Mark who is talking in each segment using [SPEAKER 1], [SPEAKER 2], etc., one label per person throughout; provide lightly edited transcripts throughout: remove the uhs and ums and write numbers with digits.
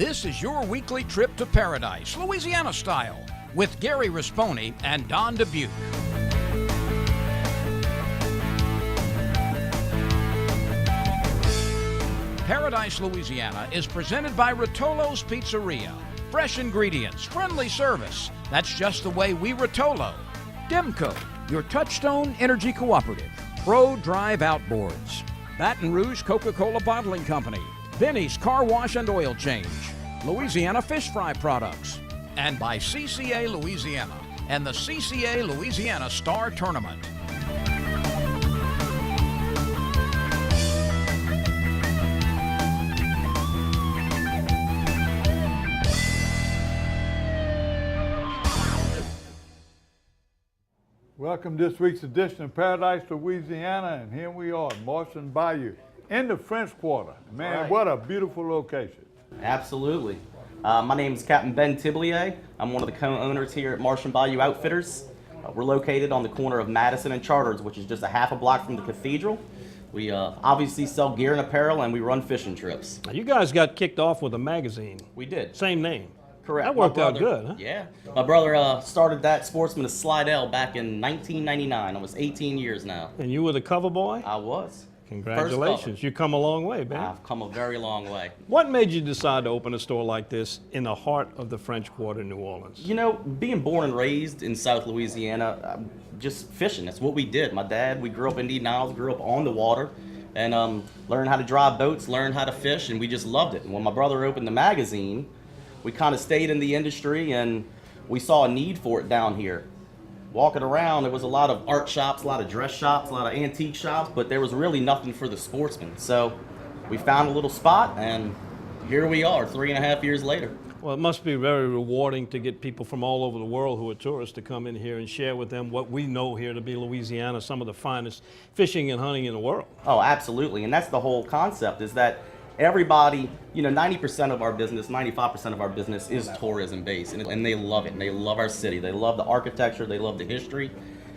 [SPEAKER 1] This is your weekly trip to paradise, Louisiana style, with Gary Risponi and Don Dubuque. Paradise, Louisiana is presented by Rotolo's Pizzeria. Fresh ingredients, friendly service. That's just the way we Rotolo. Demco, your Touchstone Energy Cooperative. Pro Drive Outboards. Baton Rouge Coca-Cola Bottling Company. Benny's Car Wash and Oil Change. Louisiana Fish Fry Products. And by CCA Louisiana and the CCA Louisiana Star Tournament.
[SPEAKER 2] Welcome to this week's edition of Paradise, Louisiana, and here we are, Martian Bayou, in the French Quarter. Man,
[SPEAKER 3] right.
[SPEAKER 2] What a beautiful location.
[SPEAKER 3] Absolutely. My name is Captain Ben Tiblier. I'm one of the co-owners here at Martian Bayou Outfitters. We're located on the corner of Madison and Charters, which is just a half a block from the cathedral. We obviously sell gear and apparel, and we run fishing trips.
[SPEAKER 4] Now, you guys got kicked off with a magazine.
[SPEAKER 3] We did.
[SPEAKER 4] Same name.
[SPEAKER 3] Correct.
[SPEAKER 4] That worked out good, huh?
[SPEAKER 3] Yeah. My brother started that, Sportsman of Slidell, back in 1999. I was 18 years now.
[SPEAKER 4] And you were the cover boy?
[SPEAKER 3] I was.
[SPEAKER 4] Congratulations. You come a long way, man.
[SPEAKER 3] I've come a very long way.
[SPEAKER 4] What made you decide to open a store like this in the heart of the French Quarter, New Orleans?
[SPEAKER 3] You know, being born and raised in South Louisiana, just fishing. That's what we did. My dad, we grew up in Eden Isles, grew up on the water, and learned how to drive boats, learned how to fish, and we just loved it. And when my brother opened the magazine, we kind of stayed in the industry, and we saw a need for it down here. Walking around, there was a lot of art shops, a lot of dress shops, a lot of antique shops, but there was really nothing for the sportsman. So we found a little spot, and here we are 3.5 years later.
[SPEAKER 4] Well, it must be very rewarding to get people from all over the world who are tourists to come in here and share with them what we know here to be Louisiana, some of the finest fishing and hunting in the world.
[SPEAKER 3] Oh, absolutely, and that's the whole concept, is that everybody, you know, 90% of our business, 95% of our business is tourism based, and they love it. And they love our city. They love the architecture. They love the history.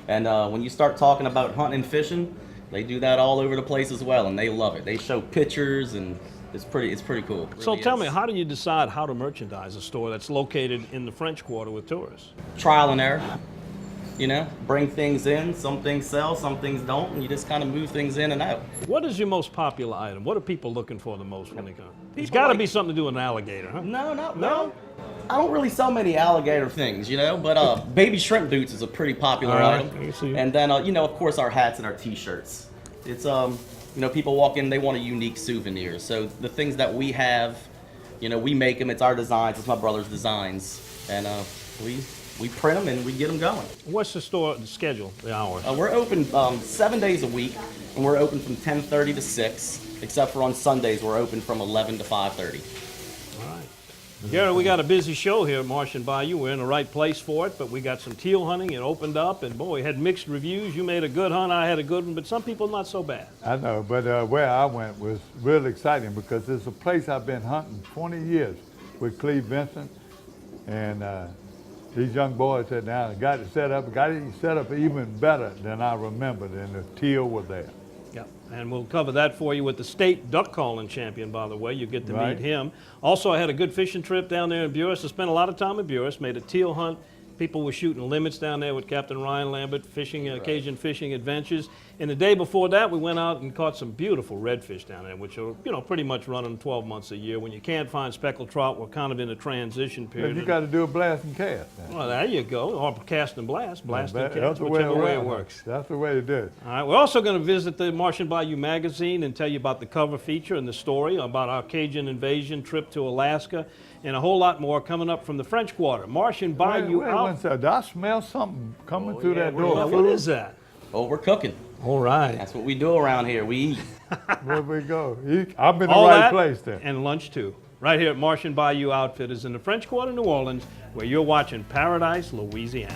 [SPEAKER 3] And when you start talking about hunting and fishing, they do that all over the place as well, and they love it. They show pictures, and it's pretty cool. It
[SPEAKER 4] So
[SPEAKER 3] really
[SPEAKER 4] tell
[SPEAKER 3] is.
[SPEAKER 4] me, how do you decide how to merchandise a store that's located in the French Quarter with tourists?
[SPEAKER 3] Trial and error. You know, bring things in, some things sell, some things don't, and you just kind of move things in and out.
[SPEAKER 4] What is your most popular item? What are people looking for the most when they come? It's
[SPEAKER 3] People
[SPEAKER 4] got to
[SPEAKER 3] like-
[SPEAKER 4] be something to do with an alligator, huh?
[SPEAKER 3] No. I don't really sell many alligator things, you know, but baby shrimp boots is a pretty popular
[SPEAKER 4] All right,
[SPEAKER 3] item.
[SPEAKER 4] I see.
[SPEAKER 3] And then, you know, of course, our hats and our t-shirts. It's, you know, people walk in, they want a unique souvenir. So the things that we have, you know, we make them. It's our designs. It's my brother's designs. And we print them and we get them going.
[SPEAKER 4] What's the store schedule, the hours?
[SPEAKER 3] We're open 7 days a week, and we're open from 10:30 to 6, except for on Sundays, we're open from 11 to 5:30.
[SPEAKER 4] All right. Gary, we got a busy show here at Martian Bayou. We're in the right place for it, but we got some teal hunting. It opened up, and boy, we had mixed reviews. You made a good hunt, I had a good one, but some people not so bad.
[SPEAKER 2] I know, but where I went was really exciting because it's a place I've been hunting 20 years with Cleve Vincent, and these young boys sat down and got it set up even better than I remembered, and the Teal was there.
[SPEAKER 4] Yeah, and we'll cover that for you with the state duck calling champion, by the way. You get to
[SPEAKER 2] Right.
[SPEAKER 4] meet him. Also, I had a good fishing trip down there in Buras. I spent a lot of time in Buras, made a teal hunt. People were shooting limits down there with Captain Ryan Lambert, fishing, Cajun fishing adventures. And the day before that, we went out and caught some beautiful redfish down there, which are, you know, pretty much running 12 months a year. When you can't find speckled trout, we're kind of in a transition
[SPEAKER 2] But
[SPEAKER 4] period.
[SPEAKER 2] you got to do a blast and cast. Now.
[SPEAKER 4] Well, there you go. Or cast and blast, blast and
[SPEAKER 2] That's
[SPEAKER 4] cast,
[SPEAKER 2] the
[SPEAKER 4] whichever way it
[SPEAKER 2] around.
[SPEAKER 4] works.
[SPEAKER 2] That's the way to do it.
[SPEAKER 4] All right, we're also going to visit the Martian Bayou magazine and tell you about the cover feature and the story about our Cajun invasion trip to Alaska, and a whole lot more coming up from the French Quarter. Martian Bayou
[SPEAKER 2] Wait
[SPEAKER 4] out.
[SPEAKER 2] one second. Did I smell something coming through that
[SPEAKER 3] we're
[SPEAKER 2] door?
[SPEAKER 4] Well,
[SPEAKER 3] loving
[SPEAKER 4] what is that?
[SPEAKER 3] Oh, we're cooking.
[SPEAKER 4] All right.
[SPEAKER 3] That's what we do around here. We eat.
[SPEAKER 2] Where we go? I'm in the
[SPEAKER 4] All
[SPEAKER 2] right
[SPEAKER 4] that
[SPEAKER 2] place then.
[SPEAKER 4] and lunch too. Right here at Martian Bayou Outfitters in the French Quarter, New Orleans, where you're watching Paradise, Louisiana.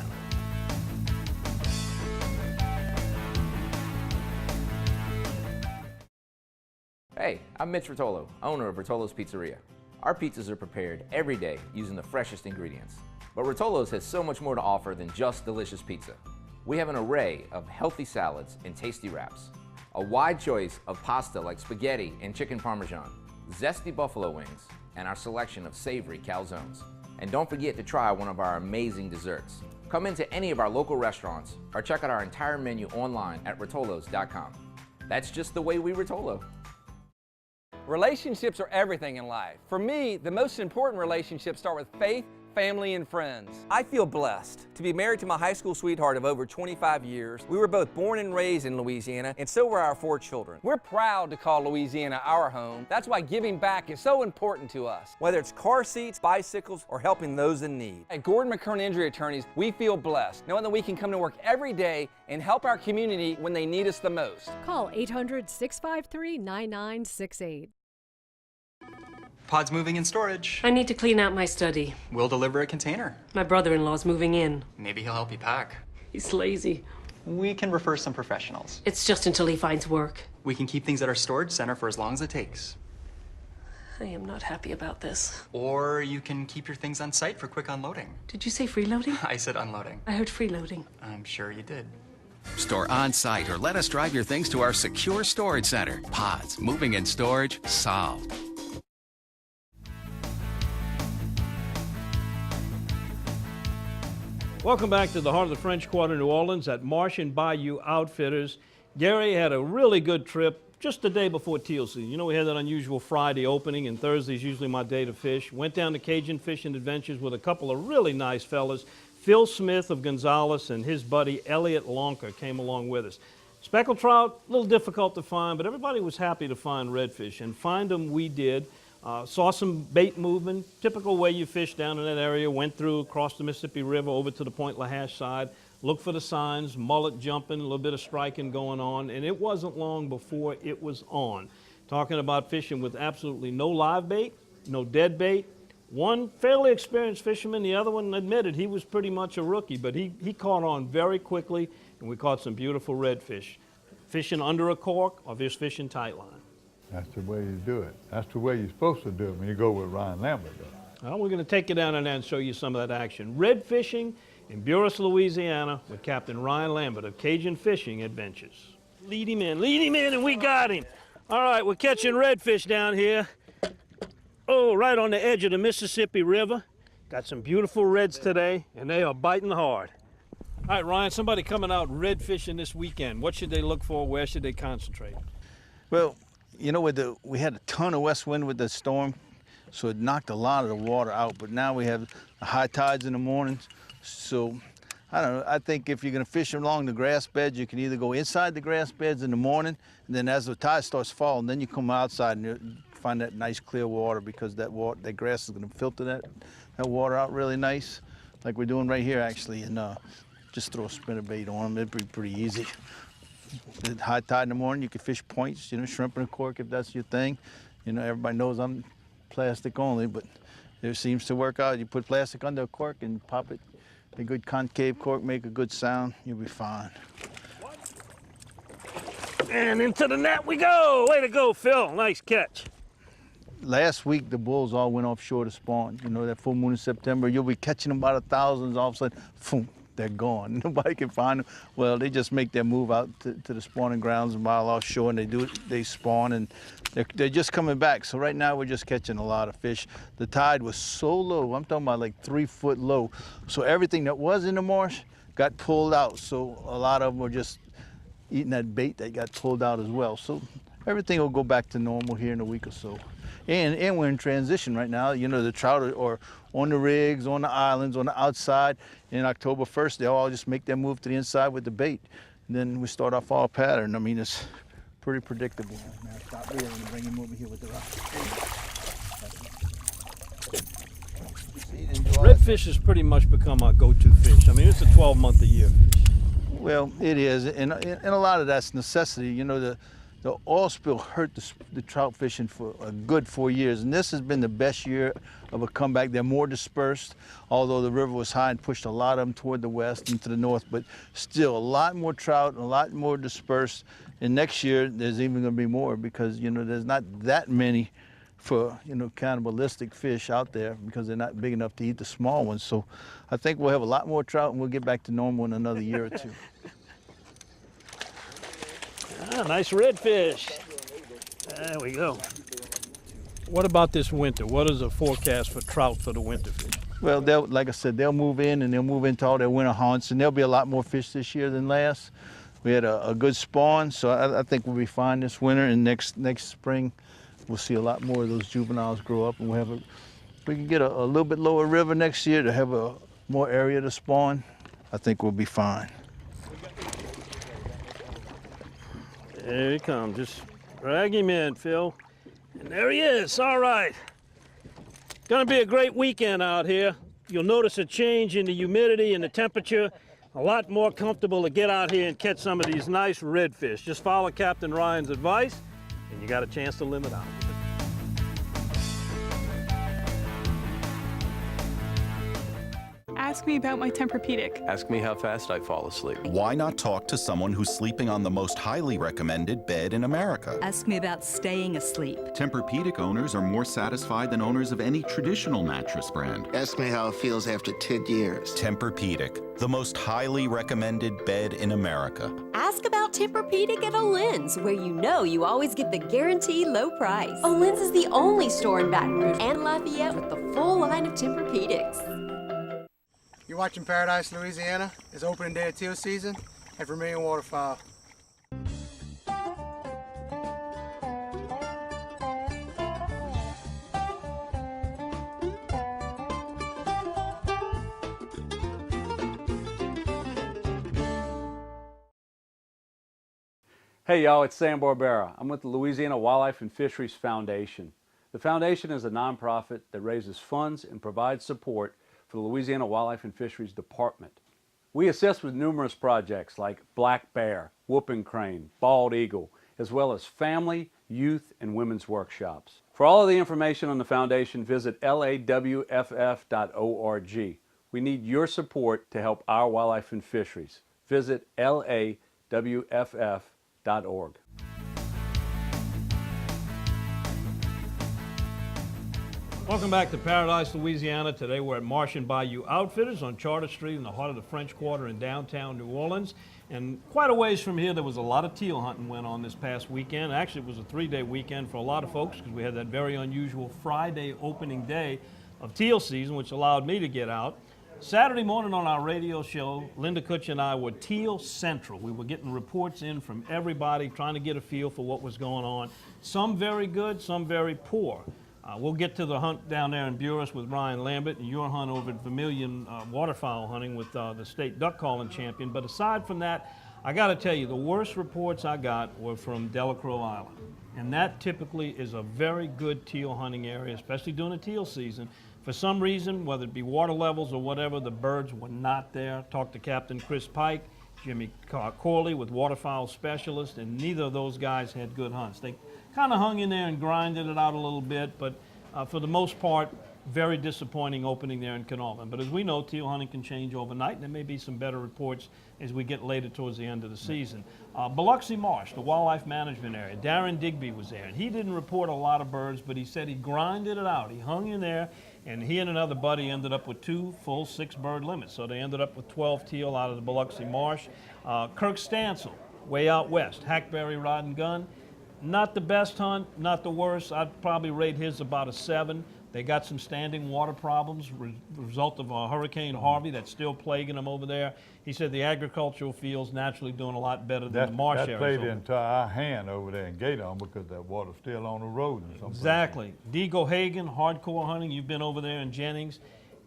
[SPEAKER 5] Hey, I'm Mitch Rotolo, owner of Rotolo's Pizzeria. Our pizzas are prepared every day using the freshest ingredients. But Rotolo's has so much more to offer than just delicious pizza. We have an array of healthy salads and tasty wraps, a wide choice of pasta like spaghetti and chicken parmesan, zesty buffalo wings, and our selection of savory calzones. And don't forget to try one of our amazing desserts. Come into any of our local restaurants or check out our entire menu online at rotolos.com. That's just the way we Rotolo.
[SPEAKER 6] Relationships are everything in life. For me, the most important relationships start with faith, family, and friends. I feel blessed to be married to my high school sweetheart of over 25 years. We were both born and raised in Louisiana, and so were our 4 children. We're proud to call Louisiana our home. That's why giving back is so important to us, whether it's car seats, bicycles, or helping those in need. At Gordon McKern Injury Attorneys, we feel blessed, knowing that we can come to work every day and help our community when they need us the most.
[SPEAKER 7] Call 800-653-9968.
[SPEAKER 8] Pod's moving in storage.
[SPEAKER 9] I need to clean out my study.
[SPEAKER 8] We'll deliver a container.
[SPEAKER 9] My brother-in-law's moving in.
[SPEAKER 8] Maybe he'll help you pack.
[SPEAKER 9] He's lazy.
[SPEAKER 8] We can refer some professionals.
[SPEAKER 9] It's just until he finds work.
[SPEAKER 8] We can keep things at our storage center for as long as it takes.
[SPEAKER 9] I am not happy about this.
[SPEAKER 8] Or you can keep your things on site for quick unloading.
[SPEAKER 9] Did you say freeloading?
[SPEAKER 8] I said unloading.
[SPEAKER 9] I heard freeloading.
[SPEAKER 8] I'm sure you did.
[SPEAKER 10] Store on site or let us drive your things to our secure storage center. Pods, moving and storage, solved.
[SPEAKER 4] Welcome back to the heart of the French Quarter, New Orleans at Martian Bayou Outfitters. Gary had a really good trip just the day before teal season. You know, we had that unusual Friday opening, and Thursday's usually my day to fish. Went down to Cajun Fishing Adventures with a couple of really nice fellas. Phil Smith of Gonzales and his buddy Elliot Lonker came along with us. Speckled trout, a little difficult to find, but everybody was happy to find redfish, and find them we did. Saw some bait movement, typical way you fish down in that area. Went through, across the Mississippi River over to the Point Lahash side. Looked for the signs, mullet jumping, a little bit of striking going on, and it wasn't long before it was on. Talking about fishing with absolutely no live bait, no dead bait. One fairly experienced fisherman, the other one admitted he was pretty much a rookie, but he caught on very quickly, and we caught some beautiful redfish. Fishing under a cork or just fishing tight line.
[SPEAKER 2] That's the way you do it. That's the way you're supposed to do it when you go with Ryan Lambert, though.
[SPEAKER 4] Well, we're going to take you down there and show you some of that action. Red fishing in Buras, Louisiana with Captain Ryan Lambert of Cajun Fishing Adventures. Lead him in, and we got him. All right, we're catching redfish down here. Oh, right on the edge of the Mississippi River. Got some beautiful reds today, and they are biting hard. All right, Ryan, somebody coming out red fishing this weekend. What should they look for? Where should they concentrate?
[SPEAKER 11] Well, you know, we had a ton of west wind with the storm, so it knocked a lot of the water out. But now we have high tides in the mornings. So, I don't know, I think if you're going to fish along the grass beds, you can either go inside the grass beds in the morning, and then as the tide starts falling, then you come outside and you find that nice clear water, because that grass is going to filter that water out really nice, like we're doing right here actually. And just throw a spinnerbait on them. It'd be pretty easy. At high tide in the morning, you can fish points, you know, shrimp and a cork if that's your thing. You know, everybody knows I'm plastic only, but it seems to work out. You put plastic under a cork and pop it, a good concave cork, make a good sound, you'll be fine.
[SPEAKER 4] And into the net we go. Way to go, Phil. Nice catch.
[SPEAKER 11] Last week, the bulls all went offshore to spawn. You know, that full moon in September, you'll be catching them by the thousands, all of a sudden, boom, they're gone. Nobody can find them. Well, they just make their move out to the spawning grounds a mile offshore, and they spawn, and they're just coming back. So right now, we're just catching a lot of fish. The tide was so low. I'm talking about like 3 foot low. So everything that was in the marsh got pulled out. So a lot of them were just eating that bait that got pulled out as well. So everything will go back to normal here in a week or so. And we're in transition right now. You know, the trout are on the rigs, on the islands, on the outside. In October 1st, they'll all just make their move to the inside with the bait. And then we start off our pattern. I mean, it's pretty predictable. Now stop there and bring him over here with the rock.
[SPEAKER 4] Redfish has pretty much become our go-to fish. I mean, it's a 12-month-a-year fish.
[SPEAKER 11] Well, it is, and a lot of that's necessity. You know, the oil spill hurt the trout fishing for a good 4 years, and this has been the best year of a comeback. They're more dispersed, although the river was high and pushed a lot of them toward the west and to the north, but still a lot more trout and a lot more dispersed. And next year, there's even going to be more, because, you know, there's not that many for, you know, cannibalistic fish out there, because they're not big enough to eat the small ones. So I think we'll have a lot more trout, and we'll get back to normal in another year or two.
[SPEAKER 4] Ah, nice redfish. There we go. What about this winter? What is the forecast for trout for the winter fish?
[SPEAKER 11] Well, like I said, they'll move in and they'll move into all their winter haunts, and there'll be a lot more fish this year than last. We had a good spawn, so I think we'll be fine this winter, and next spring we'll see a lot more of those juveniles grow up, and we can get a little bit lower river next year to have a more area to spawn. I think we'll be fine.
[SPEAKER 4] There he comes. Just drag him in, Phil. And there he is. All right. Gonna be a great weekend out here. You'll notice a change in the humidity and the temperature. A lot more comfortable to get out here and catch some of these nice redfish. Just follow Captain Ryan's advice, and you got a chance to limit out.
[SPEAKER 7] Ask me about my Tempur-Pedic.
[SPEAKER 12] Ask me how fast I fall asleep.
[SPEAKER 13] Why not talk to someone who's sleeping on the most highly recommended bed in America?
[SPEAKER 14] Ask me about staying asleep.
[SPEAKER 13] Tempur-Pedic owners are more satisfied than owners of any traditional mattress brand.
[SPEAKER 15] Ask me how it feels after 10 years.
[SPEAKER 13] Tempur-Pedic, the most highly recommended bed in America.
[SPEAKER 16] Ask about Tempur-Pedic at Olin's, where you know you always get the guaranteed low price. Olin's is the only store in Baton Rouge and Lafayette with the full line of Tempur-Pedics.
[SPEAKER 17] You're watching Paradise, Louisiana. It's opening day of teal season at Vermillion Waterfowl.
[SPEAKER 18] Hey y'all, it's Sam Barbera. I'm with the Louisiana Wildlife and Fisheries Foundation. The foundation is a nonprofit that raises funds and provides support for the Louisiana Wildlife and Fisheries Department. We assist with numerous projects like black bear, whooping crane, bald eagle, as well as family, youth, and women's workshops. For all of the information on the foundation, visit lawff.org. We need your support to help our wildlife and fisheries. Visit lawff.org.
[SPEAKER 4] Welcome back to Paradise, Louisiana. Today we're at Martian Bayou Outfitters on Charter Street in the heart of the French Quarter in downtown New Orleans. And quite a ways from here, there was a lot of teal hunting went on this past weekend. Actually, it was a 3-day weekend for a lot of folks because we had that very unusual Friday opening day of teal season, which allowed me to get out. Saturday morning on our radio show, Linda Kutch and I were Teal Central. We were getting reports in from everybody, trying to get a feel for what was going on. Some very good, some very poor. We'll get to the hunt down there in Buras with Ryan Lambert and your hunt over at Vermillion Waterfowl hunting with the state duck calling champion. But aside from that, I got to tell you, the worst reports I got were from Delacroix Island. And that typically is a very good teal hunting area, especially during the teal season. For some reason, whether it be water levels or whatever, the birds were not there. Talked to Captain Chris Pike, Jimmy Corley with waterfowl specialist, and neither of those guys had good hunts. They kind of hung in there and grinded it out a little bit, but for the most part, very disappointing opening there in Canalvin. But as we know, teal hunting can change overnight, and there may be some better reports as we get later towards the end of the season. Biloxi Marsh, the wildlife management area, Darren Digby was there, and he didn't report a lot of birds, but he said he grinded it out. He hung in there, and he and another buddy ended up with 2 full 6-bird limits, so they ended up with 12 teal out of the Biloxi Marsh. Kirk Stansel, way out west, hackberry rod and gun. Not the best hunt, not the worst. I'd probably rate his about a 7. They got some standing water problems, result of Hurricane Harvey that's still plaguing them over there. He said the agricultural field's naturally doing a lot better than the marsh areas.
[SPEAKER 2] That played into our hand over there in Gaydon because that water's still on the road and something.
[SPEAKER 4] Exactly. Deagle Hagen, hardcore hunting. You've been over there in Jennings.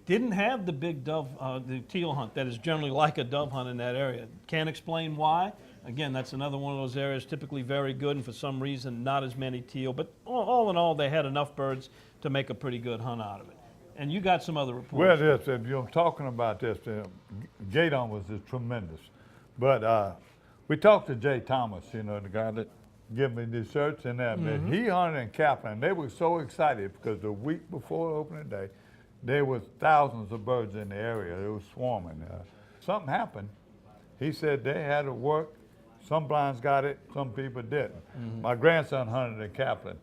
[SPEAKER 4] Didn't have the big dove, the teal hunt that is generally like a dove hunt in that area. Can't explain why. Again, that's another one of those areas typically very good, and for some reason not as many teal. But all in all, they had enough birds to make a pretty good hunt out of it. And you got some other reports.
[SPEAKER 2] Well, talking about this, Gaydon was tremendous. But we talked to Jay Thomas, the guy that gave me the search and that. Mm-hmm. He hunted in Kaplan. They were so excited because the week before opening day, there was thousands of birds in the area. It was swarming. Something happened. He said they had to work. Some blinds got it, some people didn't. Mm-hmm. My grandson hunted in Kaplan.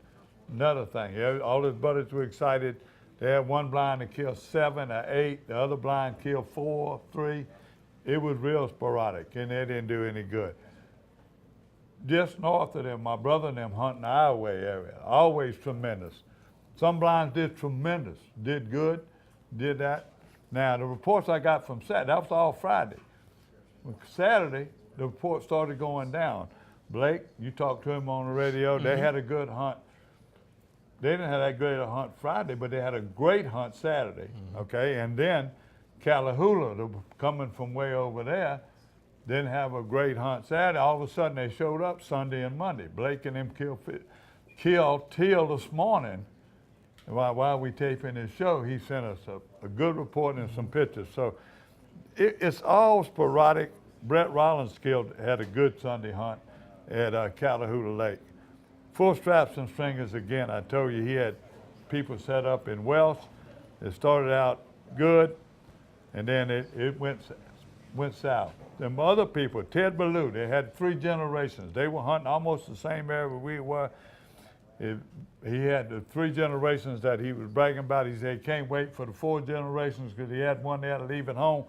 [SPEAKER 2] Another thing, all his buddies were excited. They had one blind that killed 7 or 8. The other blind killed 4, 3. It was real sporadic, and they didn't do any good. Just north of them, my brother and them hunting our way area, always tremendous. Some blinds did tremendous, did good, did that. Now, the reports I got from Saturday, that was all Friday. Saturday, the report started going down. Blake, you talked to him on the radio, they had a good hunt. They didn't have that great a hunt Friday, but they had a great hunt Saturday, okay? And then Calahula, coming from way over there, didn't have a great hunt Saturday. All of a sudden, they showed up Sunday and Monday. Blake and them killed Teal this morning. While we taping this show, he sent us a good report and some pictures. So it's all sporadic. Brett Rollins had a good Sunday hunt at Calahula Lake. Full straps and stringers again. I told you he had people set up in Welsh. It started out good, and then it went south. Them other people, Ted Ballou, they had 3 generations. They were hunting almost the same area we were. He had the 3 generations that he was bragging about. He said he can't wait for the 4 generations because he had one there to leave at home.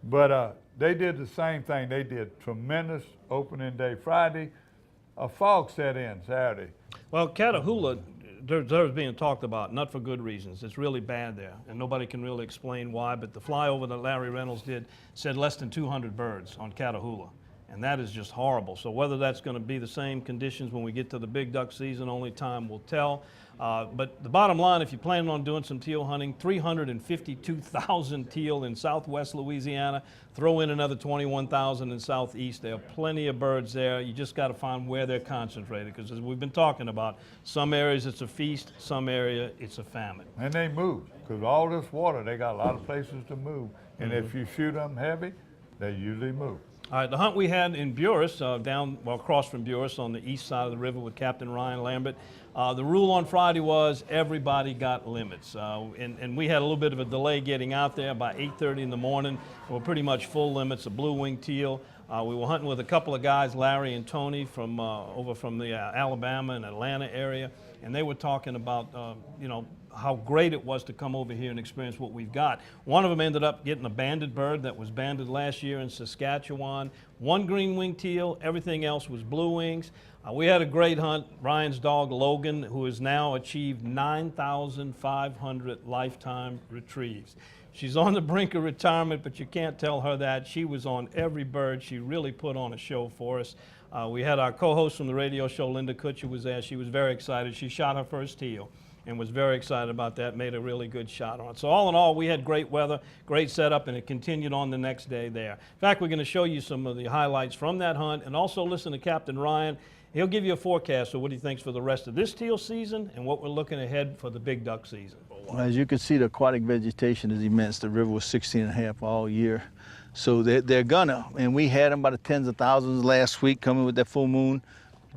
[SPEAKER 2] But they did the same thing. They did tremendous opening day Friday. A fog set in Saturday.
[SPEAKER 4] Well, Catahoula deserves being talked about, not for good reasons. It's really bad there, and nobody can really explain why, but the flyover that Larry Reynolds did said less than 200 birds on Catahoula. And that is just horrible. So whether that's going to be the same conditions when we get to the big duck season, only time will tell. But the bottom line, if you're planning on doing some teal hunting, 352,000 teal in southwest Louisiana. Throw in another 21,000 in southeast. There are plenty of birds there. You just got to find where they're concentrated, because as we've been talking about, some areas it's a feast, some area it's a famine.
[SPEAKER 2] And they move, because all this water, they got a lot of places to move. And if you shoot them heavy, they usually move.
[SPEAKER 4] All right, the hunt we had in Buras, across from Buras on the east side of the river with Captain Ryan Lambert. The rule on Friday was everybody got limits. And we had a little bit of a delay getting out there. By 8:30 in the morning, we were pretty much full limits of blue-winged teal. We were hunting with a couple of guys, Larry and Tony, from over from the Alabama and Atlanta area. And they were talking about, how great it was to come over here and experience what we've got. One of them ended up getting a banded bird that was banded last year in Saskatchewan. 1 green-winged teal, everything else was blue wings. We had a great hunt. Ryan's dog, Logan, who has now achieved 9,500 lifetime retrieves. She's on the brink of retirement, but you can't tell her that. She was on every bird. She really put on a show for us. We had our co-host from the radio show, Linda Kutcher, was there. She was very excited. She shot her first teal and was very excited about that, made a really good shot on it. So all in all, we had great weather, great setup, and it continued on the next day there. In fact, we're going to show you some of the highlights from that hunt, and also listen to Captain Ryan. He'll give you a forecast of what he thinks for the rest of this teal season and what we're looking ahead for the big duck season.
[SPEAKER 11] Well, as you can see, the aquatic vegetation is immense. The river was 16.5 all year. So they're gonna, and we had them by the tens of thousands last week coming with that full moon.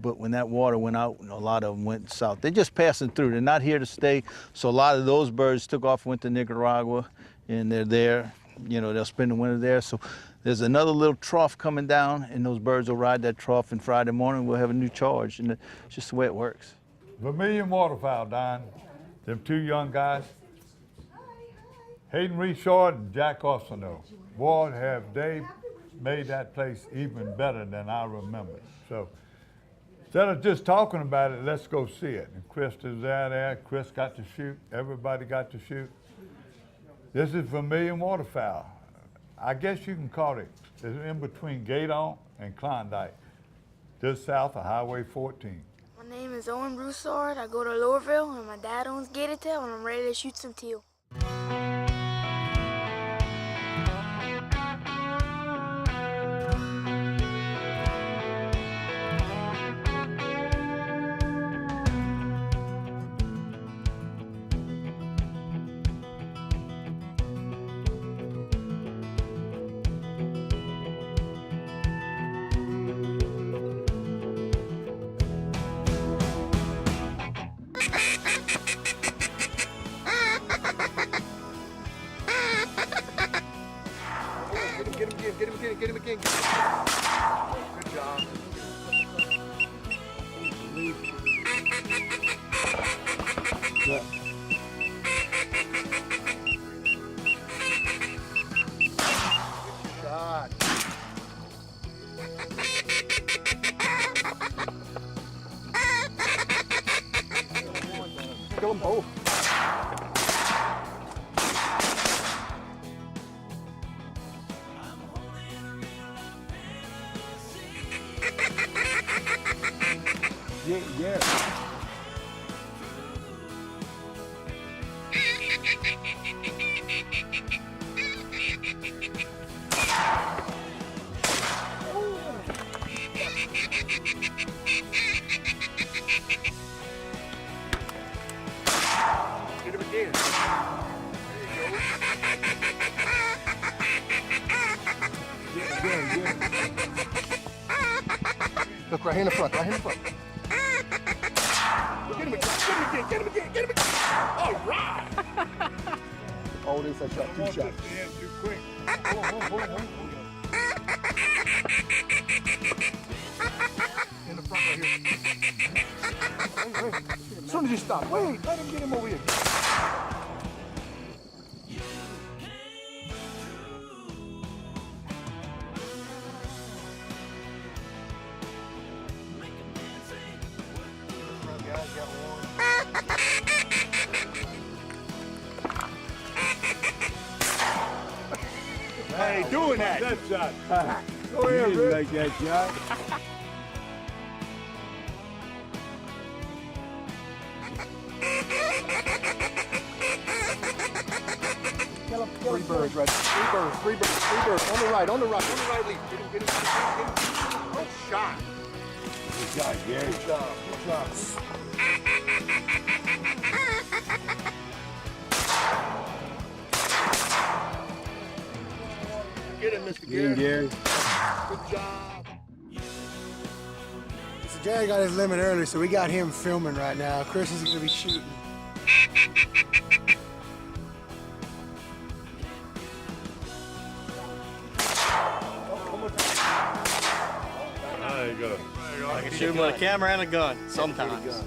[SPEAKER 11] But when that water went out, a lot of them went south. They're just passing through. They're not here to stay. So a lot of those birds took off, went to Nicaragua, and they're there. They'll spend the winter there. So there's another little trough coming down, and those birds will ride that trough, and Friday morning we'll have a new charge. And it's just the way it works.
[SPEAKER 2] Vermillion Waterfowl, Don. Them 2 young guys. Hayden Reshort and Jack Orsino. Boy, have they made that place even better than I remember. So instead of just talking about it, let's go see it. And Chris is there. Chris got to shoot. Everybody got to shoot. This is Vermillion Waterfowl. I guess you can call it. It's in between Gaydon and Klondike, just south of Highway 14.
[SPEAKER 7] My name is Owen Broussard. I go to Lowerville, and my dad owns Gated Tail, and I'm ready to shoot some teal.
[SPEAKER 17] Get him again. Good job.
[SPEAKER 11] Yeah.
[SPEAKER 17] Shot. Kill them both.
[SPEAKER 2] Yeah.
[SPEAKER 17] Get him again. Look right here in the front, right here in the front. Get him again, get him again, get him again. All right. Oh, this is a shot, 2 shots.
[SPEAKER 2] Too quick.
[SPEAKER 17] Hold on. In the front right here. Wait. As soon as you stop, wait, let him get him over here.
[SPEAKER 2] Hey, doing that. That shot. Go ahead, Rick. Make that shot.
[SPEAKER 17] Three birds, right? Three birds. On the right leaf. Get him. Good shot.
[SPEAKER 2] Good shot, Gary.
[SPEAKER 17] Good job. Get him, Mr. Gary. Good job. So Jerry got his limit early, so we got him filming right now. Chris is going to be shooting.
[SPEAKER 2] There you go.
[SPEAKER 19] I can shoot him with a camera and a gun sometimes.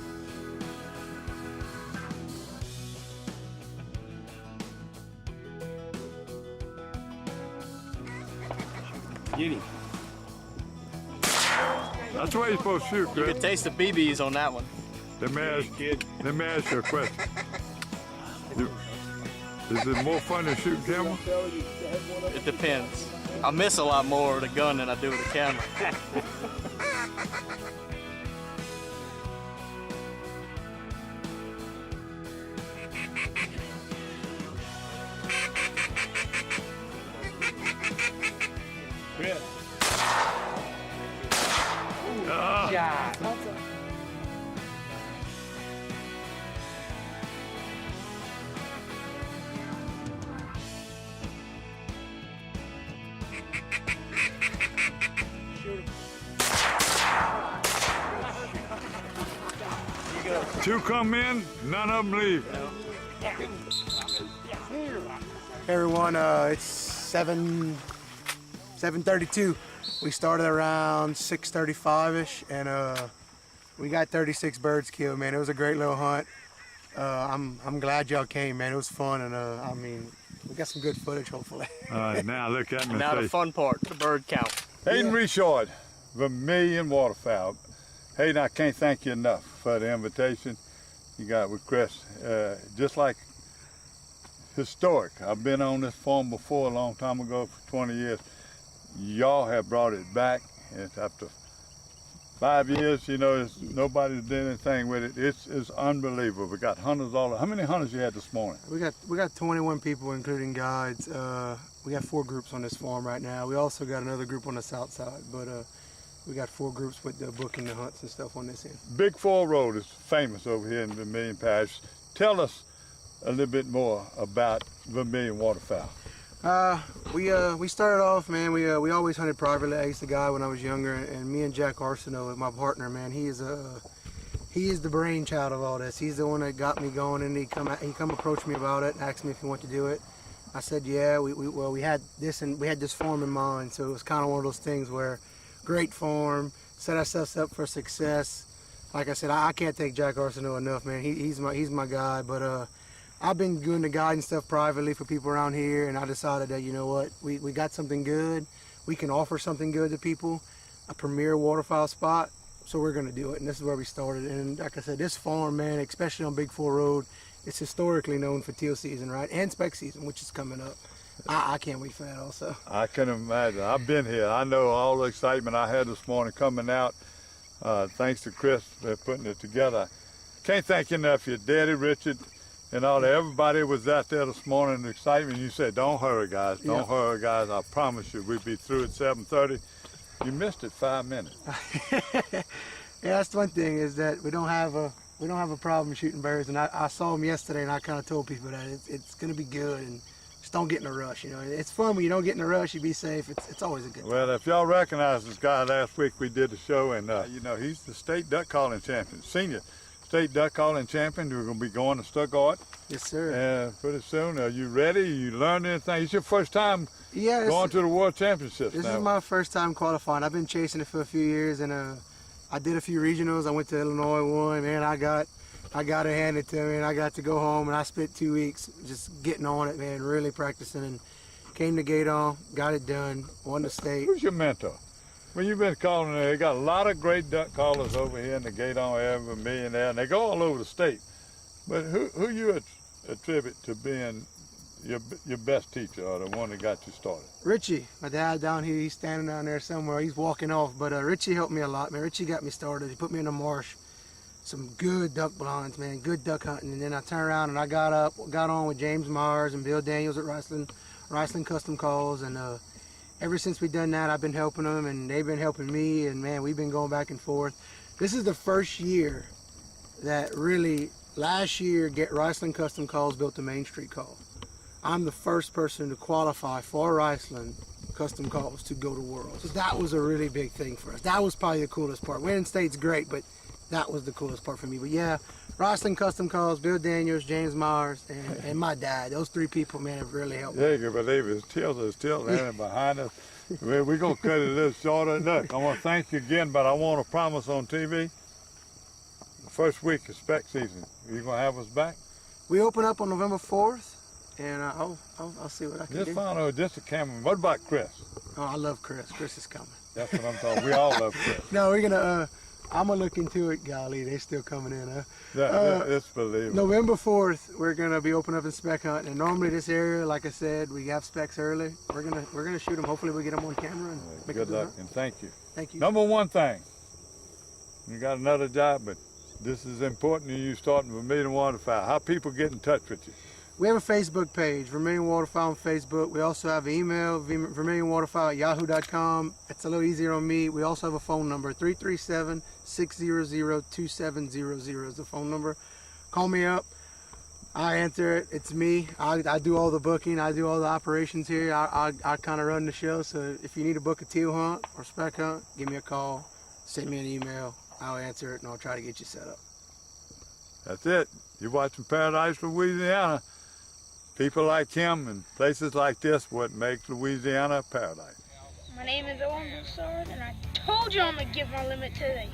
[SPEAKER 2] Get him. That's where you're supposed to shoot, Chris.
[SPEAKER 19] You can taste the BBs on that one.
[SPEAKER 2] Let me ask you a question. Is it more fun to shoot camera?
[SPEAKER 19] It depends. I miss a lot more with a gun than I do with a camera.
[SPEAKER 17] Shot.
[SPEAKER 2] Two come in, none of them leave.
[SPEAKER 17] Hey everyone, it's 7:32. We started around 6:35ish, and we got 36 birds killed. Man, it was a great little hunt. I'm glad y'all came, man. It was fun, and I mean, we got some good footage, hopefully.
[SPEAKER 2] All right, now look at me.
[SPEAKER 19] Now the fun part, the bird count.
[SPEAKER 2] Hayden Richard, Vermillion Waterfowl. Hayden, I can't thank you enough for the invitation you got with Chris. Just like historic. I've been on this farm before a long time ago, for 20 years. Y'all have brought it back. It's after 5 years, you know, nobody's done anything with it. It's unbelievable. We got hunters all. How many hunters you had this morning?
[SPEAKER 17] We got 21 people, including guides. We got 4 groups on this farm right now. We also got another group on the south side, but we got 4 groups with the booking the hunts and stuff on this end.
[SPEAKER 2] Big 4 Road is famous over here in Vermillion Parish. Tell us a little bit more about Vermillion Waterfowl.
[SPEAKER 17] We started off, man. We always hunted privately. I used to guide when I was younger, and me and Jack Arsenault, my partner, man, he is the brainchild of all this. He's the one that got me going, and he come approach me about it, asked me if he wanted to do it. I said yeah. We had this farm in mind, so it was kind of one of those things where great farm, set ourselves up for success. Like I said, I can't thank Jack Arsenault enough, man. He's my guy, but I've been doing the guiding stuff privately for people around here, and I decided that, you know what, we got something good. We can offer something good to people, a premier waterfowl spot, so we're going to do it, and this is where we started. And like I said, this farm, man, especially on Big 4 Road, it's historically known for teal season, right, and spec season, which is coming up. I can't wait for that also.
[SPEAKER 2] I can imagine. I've been here. I know all the excitement I had this morning coming out. Thanks to Chris for putting it together. Can't thank you enough. Your daddy, Richard, and all that. Everybody was out there this morning in excitement. You said, don't hurry, guys. Don't hurry, guys. I promise you, we'll be through at 7:30. You missed it 5 minutes.
[SPEAKER 17] Yeah, that's one thing is that we don't have a problem shooting birds. And I saw them yesterday, and I kind of told people that it's going to be good, and just don't get in a rush. You know, it's fun when you don't get in a rush. You be safe. It's always a good.
[SPEAKER 2] Well, if y'all recognize this guy, last week we did the show, and you know, he's the state duck calling champion, senior state duck calling champion. We're going to be going to Stuttgart.
[SPEAKER 17] Yes, sir.
[SPEAKER 2] Pretty soon. Are you ready? You learned anything? It's your first time going to the World Championships.
[SPEAKER 17] This
[SPEAKER 2] now.
[SPEAKER 17] is my first time qualifying. I've been chasing it for a few years, and I did a few regionals. I went to Illinois, won. Man, I got it handed to me, and I got to go home, and I spent 2 weeks just getting on it, man, really practicing, and came to Gaydon, got it done, won the state.
[SPEAKER 2] Who's your mentor? When you've been calling, they got a lot of great duck callers over here in the Gaydon area, Vermillion there, and they go all over the state. But who you attribute to being your best teacher or the one that got you started?
[SPEAKER 17] Richie, my dad down here, he's standing down there somewhere. He's walking off, but Richie helped me a lot, man. Richie got me started. He put me in the marsh. Some good duck blinds, man, good duck hunting. And then I turned around and I got on with James Myers and Bill Daniels at Riceland Custom Calls. And ever since we done that, I've been helping them, and they've been helping me. And man, we've been going back and forth. This is the first year that really, last year, Riceland Custom Calls built the Main Street Call. I'm the first person to qualify for Riceland Custom Calls to go to Worlds. So that was a really big thing for us. That was probably the coolest part. Winning state's great, but that was the coolest part for me. But yeah, Riceland Custom Calls, Bill Daniels, James Myers, and my dad. Those three people, man, have really helped me.
[SPEAKER 2] Yeah, you can believe it. Teal's still landing behind us. We're going to cut it a little shorter. Look, I want to thank you again, but I want to promise on TV, the first week of spec season, you going to have us back?
[SPEAKER 17] We open up on November 4th. And I'll see what I can do.
[SPEAKER 2] Just find out just a camera. What about Chris?
[SPEAKER 17] Oh, I love Chris. Chris is coming.
[SPEAKER 2] That's what I'm talking. We all love Chris.
[SPEAKER 17] No, we're gonna. I'm gonna look into it. Golly, they still coming in, huh?
[SPEAKER 2] Yeah, it's believable.
[SPEAKER 17] November 4th, we're gonna be opening up in spec hunt. And normally this area, like I said, we have specs early. We're gonna shoot them. Hopefully we get them on camera. And make
[SPEAKER 2] good luck and thank you.
[SPEAKER 17] Thank you.
[SPEAKER 2] Number one thing. You got another job, but this is important to you starting Vermillion Waterfowl. How people get in touch with you?
[SPEAKER 17] We have a Facebook page, Vermillion Waterfowl on Facebook. We also have an email, vermillionwaterfowl@yahoo.com. It's a little easier on me. We also have a phone number, 337-600-2700 is the phone number. Call me up. I answer it. It's me. I do all the booking. I do all the operations here. I kind of run the show. So if you need to book a teal hunt or spec hunt, give me a call. Send me an email. I'll answer it, and I'll try to get you set up.
[SPEAKER 2] That's it. You're watching Paradise, Louisiana. People like him and places like this what makes Louisiana a paradise.
[SPEAKER 7] My name is Owen Broussard, and I told you I'm going to give my limit today.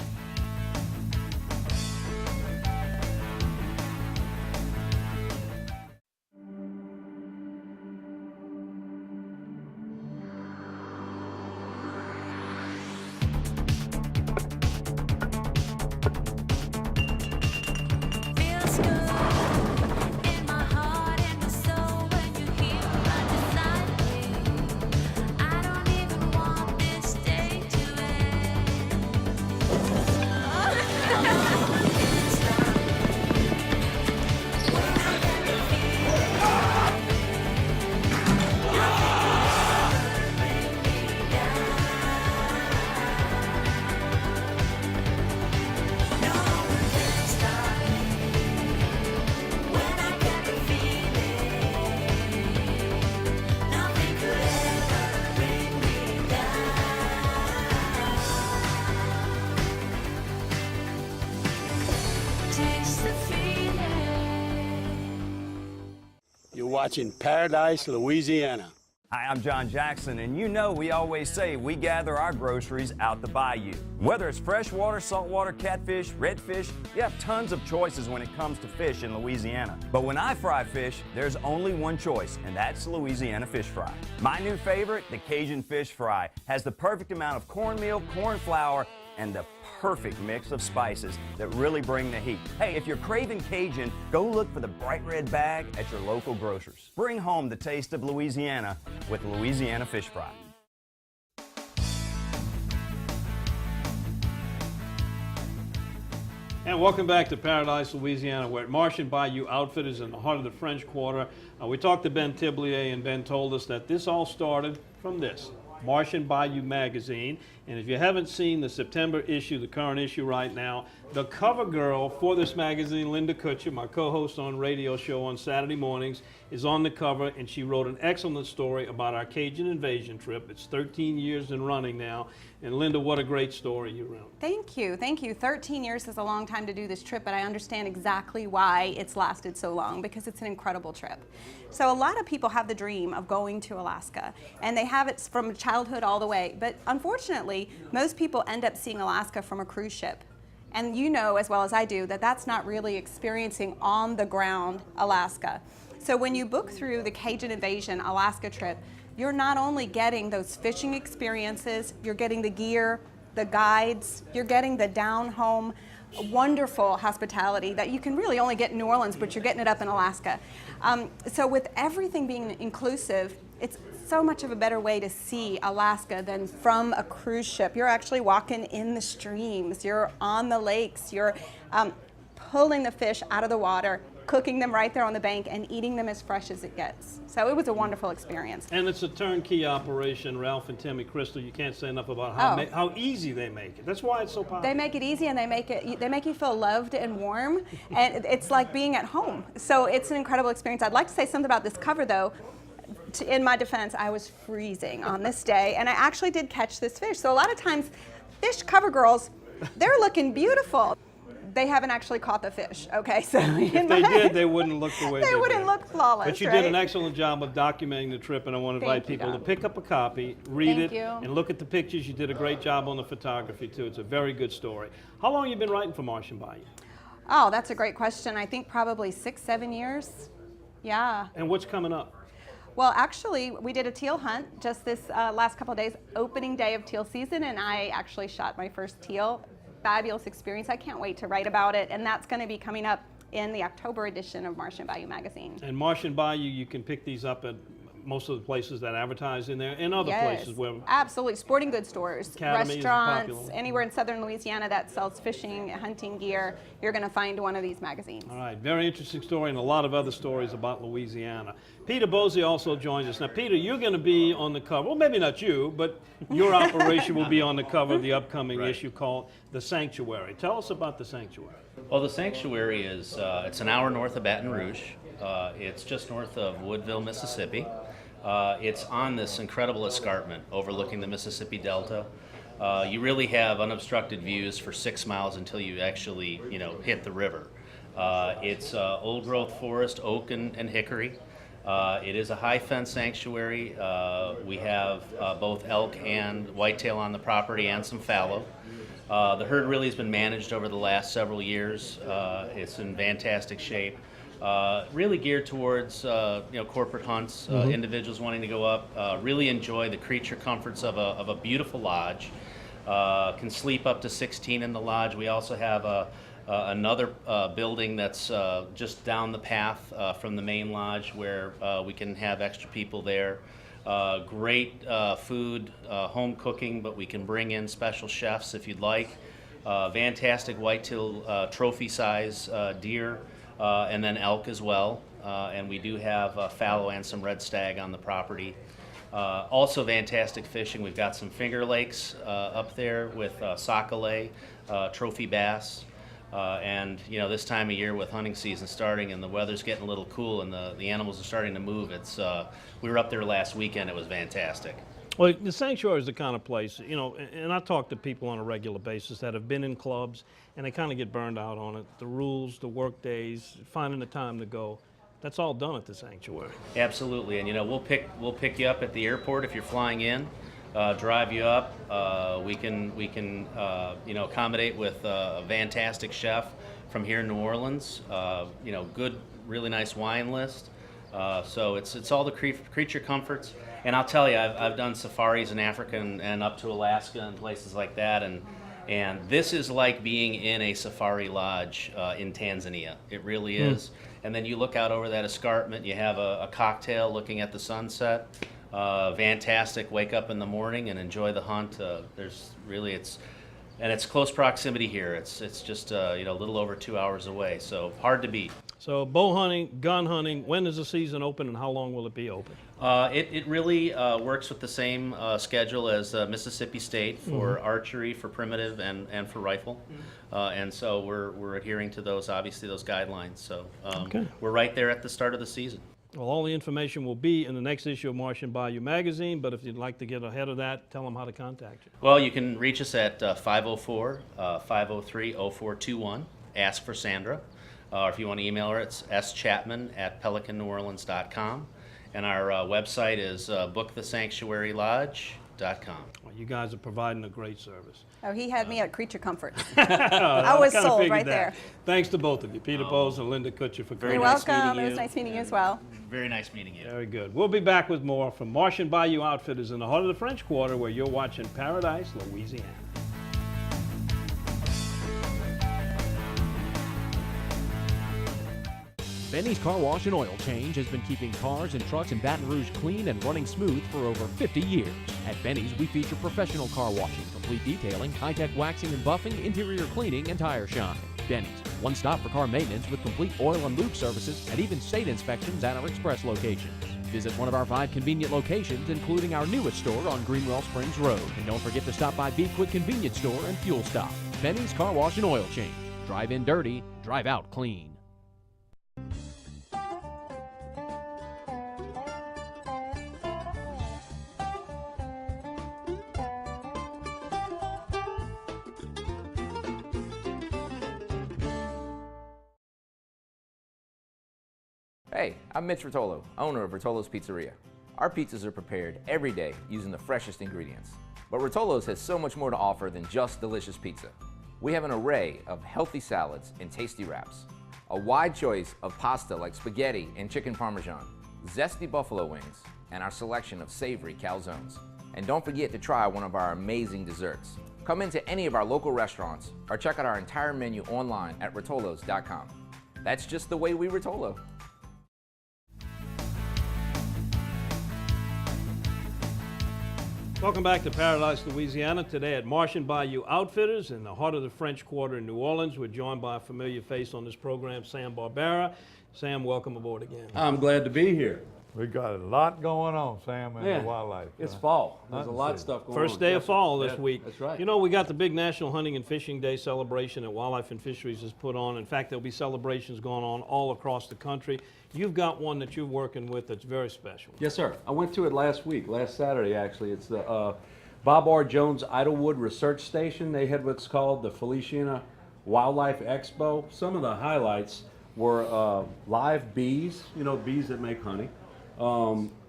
[SPEAKER 20] Watching Paradise, Louisiana.
[SPEAKER 21] Hi, I'm John Jackson, and you know we always say we gather our groceries out the bayou. Whether it's freshwater, saltwater, catfish, redfish, you have tons of choices when it comes to fish in Louisiana. But when I fry fish, there's only one choice, and that's Louisiana fish fry. My new favorite, the Cajun fish fry, has the perfect amount of cornmeal, corn flour, and the perfect mix of spices that really bring the heat. Hey, if you're craving Cajun, go look for the bright red bag at your local grocers. Bring home the taste of Louisiana with Louisiana Fish Fry.
[SPEAKER 4] And welcome back to Paradise, Louisiana. We're at Martian Bayou Outfitters in the heart of the French Quarter. We talked to Ben Tiblier, and Ben told us that this all started from this, Martian Bayou magazine. And if you haven't seen the September issue, the current issue right now, the cover girl for this magazine, Linda Kutcher, my co-host on radio show on Saturday mornings, is on the cover, and she wrote an excellent story about our Cajun invasion trip. It's 13 years in running now. And Linda, what a great story you wrote.
[SPEAKER 1] Thank you, thank you. 13 years is a long time to do this trip, but I understand exactly why it's lasted so long, because it's an incredible trip. So a lot of people have the dream of going to Alaska, and they have it from childhood all the way. But unfortunately, most people end up seeing Alaska from a cruise ship. And you know as well as I do that that's not really experiencing on the ground Alaska. So when you book through the Cajun Invasion Alaska trip, you're not only getting those fishing experiences, you're getting the gear, the guides, you're getting the down-home, wonderful hospitality that you can really only get in New Orleans, but you're getting it up in Alaska. So with everything being inclusive, it's so much of a better way to see Alaska than from a cruise ship. You're actually walking in the streams, you're on the lakes, you're pulling the fish out of the water, cooking them right there on the bank, and eating them as fresh as it gets. So it was a wonderful experience.
[SPEAKER 4] And it's a turnkey operation. Ralph and Timmy Crystal, you can't say enough about how easy they make it. That's why it's so popular.
[SPEAKER 1] They make it easy, and they make you feel loved and warm, and it's like being at home. So it's an incredible experience. I'd like to say something about this cover though. In my defense, I was freezing on this day, and I actually did catch this fish. So a lot of times, fish cover girls, they're looking beautiful. They haven't actually caught the fish, okay? So
[SPEAKER 4] if they did, they wouldn't look the way
[SPEAKER 1] they wouldn't look flawless.
[SPEAKER 4] But you
[SPEAKER 1] right?
[SPEAKER 4] did an excellent job of documenting the trip, and I want to invite people to pick up a copy, read it, and look at the pictures. You did a great job on the photography, too. It's a very good story. How long have you been writing for Martian Bayou?
[SPEAKER 1] Oh, that's a great question. I think probably 6-7 years. Yeah.
[SPEAKER 4] And what's coming up?
[SPEAKER 1] Well, actually, we did a teal hunt just this last couple of days, opening day of teal season, and I actually shot my first teal. Fabulous experience. I can't wait to write about it, and that's going to be coming up in the October edition of Martian Bayou magazine.
[SPEAKER 4] And Martian Bayou, you can pick these up at most of the places that advertise in there, and other places where...
[SPEAKER 1] Absolutely. Sporting goods stores,
[SPEAKER 4] Academy
[SPEAKER 1] restaurants, anywhere in southern Louisiana that sells fishing, hunting gear, you're going to find one of these magazines.
[SPEAKER 4] All right. Very interesting story, and a lot of other stories about Louisiana. Peter Bosey also joins us. Now, Peter, you're going to be on the cover. Well, maybe not you, but your operation will be on the cover of the upcoming issue called The Sanctuary. Tell us about The Sanctuary.
[SPEAKER 22] Well, The Sanctuary is it's an hour north of Baton Rouge. It's just north of Woodville, Mississippi. It's on this incredible escarpment overlooking the Mississippi Delta. You really have unobstructed views for 6 miles until you actually, hit the river. It's old growth forest, oak and hickory. It is a high fence sanctuary. We have both elk and whitetail on the property and some fallow. The herd really has been managed over the last several years. It's in fantastic shape. Really geared towards corporate hunts, individuals wanting to go up, really enjoy the creature comforts of a beautiful lodge. Can sleep up to 16 in the lodge. We also have another building that's just down the path from the main lodge where we can have extra people there. Great food, home cooking, but we can bring in special chefs if you'd like. Fantastic whitetail trophy size deer. And then elk as well, and we do have fallow and some red stag on the property. Also fantastic fishing. We've got some Finger Lakes up there with sockeye, trophy bass, and this time of year with hunting season starting and the weather's getting a little cool and the animals are starting to move. We were up there last weekend. It was fantastic.
[SPEAKER 4] Well, the Sanctuary is the kind of place, and I talk to people on a regular basis that have been in clubs, and they kind of get burned out on it. The rules, the work days, finding the time to go, that's all done at the Sanctuary.
[SPEAKER 22] Absolutely, and we'll pick you up at the airport if you're flying in, drive you up. We can accommodate with a fantastic chef from here in New Orleans. Good, really nice wine list. So it's all the creature comforts. And I'll tell you, I've done safaris in Africa and up to Alaska and places like that, and this is like being in a safari lodge in Tanzania. It really is. And then you look out over that escarpment, you have a cocktail looking at the sunset. Fantastic, wake up in the morning and enjoy the hunt. And it's close proximity here. It's just you know, a little over 2 hours away, so hard to beat.
[SPEAKER 4] So bow hunting, gun hunting, when does the season open and how long will it be open?
[SPEAKER 22] It really works with the same schedule as Mississippi State for archery, for primitive, and for rifle. And so we're adhering to those, obviously, those guidelines. So we're right there at the start of the season.
[SPEAKER 4] Well, all the information will be in the next issue of Martian Bayou magazine, but if you'd like to get ahead of that, tell them how to contact you.
[SPEAKER 22] Well, you can reach us at 504-503-0421. Ask for Sandra. Or if you want to email her, it's schapman@pelicanneworleans.com. And our website is bookthesanctuarylodge.com.
[SPEAKER 4] Well, you guys are providing a great service.
[SPEAKER 1] Oh, he had me at Creature Comfort. I was sold right there.
[SPEAKER 4] Thanks to both of you, Peter Bowes and Linda Kutcher, for coming.
[SPEAKER 1] You're welcome. It was nice meeting you as well.
[SPEAKER 22] Very nice meeting you.
[SPEAKER 4] Very good. We'll be back with more from Martian Bayou Outfitters in the heart of the French Quarter, where you're watching Paradise, Louisiana.
[SPEAKER 3] Benny's Car Wash and Oil Change has been keeping cars and trucks in Baton Rouge clean and running smooth for over 50 years. At Benny's, we feature professional car washing, complete detailing, high-tech waxing and buffing, interior cleaning, and tire shine. Benny's, one stop for car maintenance with complete oil and lube services and even state inspections at our express locations. Visit one of our 5 convenient locations, including our newest store on Greenwell Springs Road. And don't forget to stop by Be Quick Convenience Store and Fuel Stop. Benny's Car Wash and Oil Change. Drive in dirty, drive out clean.
[SPEAKER 6] Hey, I'm Mitch Rotolo, owner of Rotolo's Pizzeria. Our pizzas are prepared every day using the freshest ingredients. But Rotolo's has so much more to offer than just delicious pizza. We have an array of healthy salads and tasty wraps, a wide choice of pasta like spaghetti and chicken parmesan, zesty buffalo wings, and our selection of savory calzones. And don't forget to try one of our amazing desserts. Come into any of our local restaurants or check out our entire menu online at rotolos.com. That's just the way we Rotolo.
[SPEAKER 4] Welcome back to Paradise, Louisiana. Today at Martian Bayou Outfitters in the heart of the French Quarter in New Orleans. We're joined by a familiar face on this program, Sam Barbera. Sam, welcome aboard again.
[SPEAKER 18] I'm glad to be here.
[SPEAKER 2] We got a lot going on, Sam, in the wildlife.
[SPEAKER 18] It's fall. There's a lot of stuff going on.
[SPEAKER 4] First day of fall this week.
[SPEAKER 18] That's right.
[SPEAKER 4] You know, we got the big National Hunting and Fishing Day celebration that Wildlife and Fisheries has put on. In fact, there'll be celebrations going on all across the country. You've got one that you're working with that's very special.
[SPEAKER 18] Yes, sir. I went to it last Saturday, actually. It's the Bob R. Jones Idlewood Research Station. They had what's called the Feliciana Wildlife Expo. Some of the highlights were live bees, you know, bees that make honey.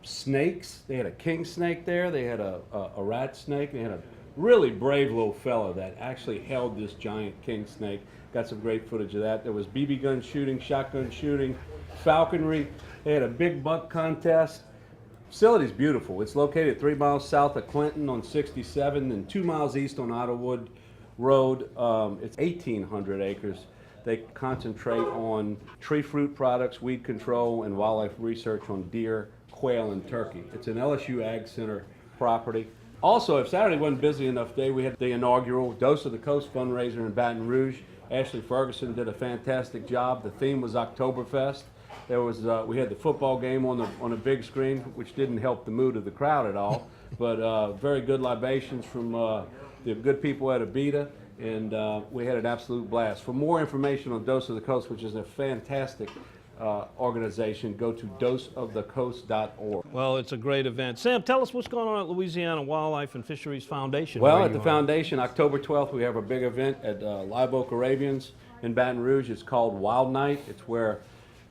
[SPEAKER 18] Snakes. They had a king snake there. They had a rat snake. They had a really brave little fella that actually held this giant king snake. Got some great footage of that. There was BB gun shooting, shotgun shooting, falconry. They had a big buck contest. Facility's beautiful. It's located 3 miles south of Clinton on 67 and 2 miles east on Idlewood Road. It's 1,800 acres. They concentrate on tree fruit products, weed control, and wildlife research on deer, quail, and turkey. It's an LSU Ag Center property. Also, if Saturday wasn't busy enough day, we had the inaugural Dose of the Coast fundraiser in Baton Rouge. Ashley Ferguson did a fantastic job. The theme was Oktoberfest. There was we had the football game on a big screen, which didn't help the mood of the crowd at all. But very good libations from the good people at Abita. And we had an absolute blast. For more information on Dose of the Coast, which is a fantastic organization, go to doseofthecoast.org.
[SPEAKER 4] Well, it's a great event. Sam, tell us what's going on at Louisiana Wildlife and Fisheries Foundation.
[SPEAKER 18] Well, at the foundation, October 12th, we have a big event at Live Oak Arabians in Baton Rouge. It's called Wild Night. It's where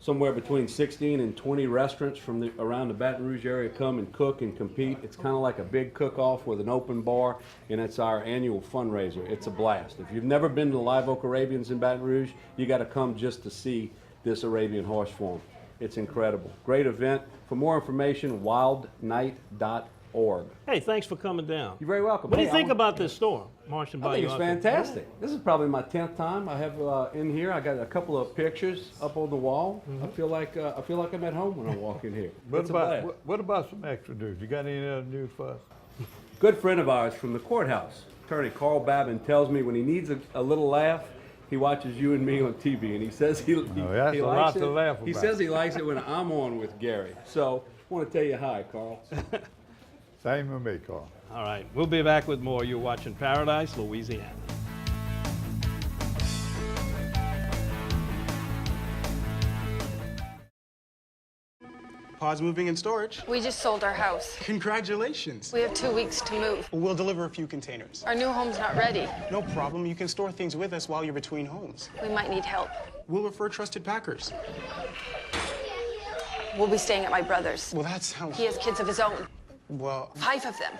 [SPEAKER 18] somewhere between 16 and 20 restaurants from around the Baton Rouge area come and cook and compete. It's kind of like a big cook-off with an open bar, and it's our annual fundraiser. It's a blast. If you've never been to the Live Oak Arabians in Baton Rouge, you got to come just to see this Arabian horse farm. It's incredible. Great event. For more information, wildnight.org.
[SPEAKER 4] Hey, thanks for coming down.
[SPEAKER 18] You're very welcome.
[SPEAKER 4] What do you think about this store, Martian Bayou?
[SPEAKER 18] I think it's fantastic. This is probably my 10th time I have in here. I got a couple of pictures up on the wall. I feel like I'm at home when I walk in here.
[SPEAKER 2] What about some extra news? You got any other news for us?
[SPEAKER 18] Good friend of ours from the courthouse, attorney Carl Babin tells me when he needs a little laugh, he watches you and me on TV, and he says he likes it.
[SPEAKER 2] To laugh about.
[SPEAKER 18] He says he likes it when I'm on with Gary. So I want to tell you hi, Carl.
[SPEAKER 2] Same with me, Carl.
[SPEAKER 4] All right, we'll be back with more. You're watching Paradise, Louisiana.
[SPEAKER 5] Pause moving and storage.
[SPEAKER 9] We just sold our house.
[SPEAKER 5] Congratulations.
[SPEAKER 9] We have 2 weeks to move.
[SPEAKER 5] We'll deliver a few containers.
[SPEAKER 9] Our new home's not ready.
[SPEAKER 5] No problem. You can store things with us while you're between homes.
[SPEAKER 9] We might need help.
[SPEAKER 5] We'll refer trusted packers.
[SPEAKER 9] We'll be staying at my brother's.
[SPEAKER 5] Well, that sounds...
[SPEAKER 9] He has kids of his own.
[SPEAKER 5] Well...
[SPEAKER 9] 5 of them.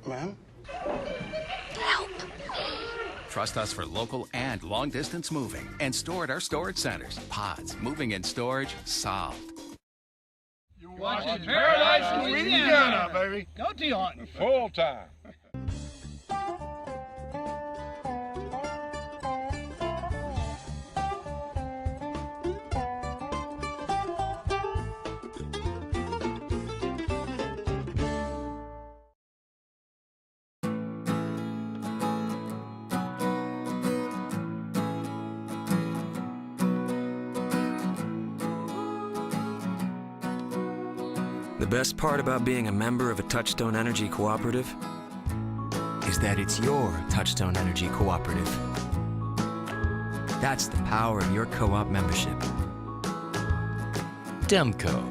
[SPEAKER 5] Ma'am?
[SPEAKER 9] Help.
[SPEAKER 10] Trust us for local and long-distance moving and store at our storage centers. Pods, moving and storage, solved.
[SPEAKER 23] Watching Paradise, Louisiana, baby. Go Teal hunting. Full time.
[SPEAKER 24] The best part about being a member of a Touchstone Energy Cooperative is that it's your Touchstone Energy Cooperative. That's the power of your co-op membership.
[SPEAKER 25] Demco,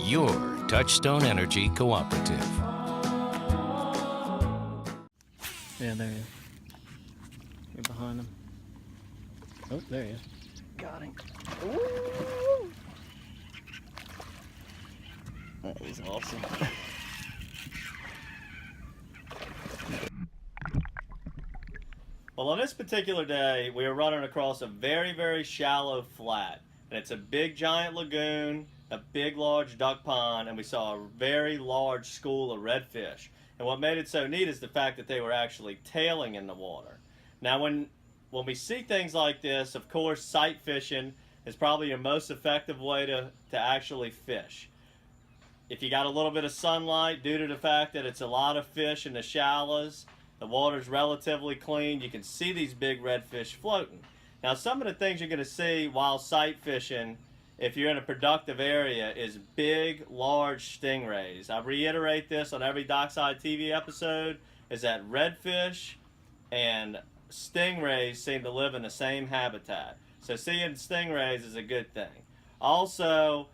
[SPEAKER 25] your Touchstone Energy Cooperative.
[SPEAKER 19] Yeah, there he is. You're behind him. Oh, there he is. Got him. Ooh. That was awesome.
[SPEAKER 26] Well, on this particular day, we were running across a very, very shallow flat. And it's a big, giant lagoon, a big, large duck pond, and we saw a very large school of redfish. And what made it so neat is the fact that they were actually tailing in the water. Now, when we see things like this, of course, sight fishing is probably your most effective way to actually fish. If you got a little bit of sunlight, due to the fact that it's a lot of fish in the shallows, the water's relatively clean, you can see these big redfish floating. Now, some of the things you're going to see while sight fishing, if you're in a productive area, is big, large stingrays. I reiterate this on every Dockside TV episode, is that redfish and stingrays seem to live in the same habitat. So seeing stingrays is a good thing. Also,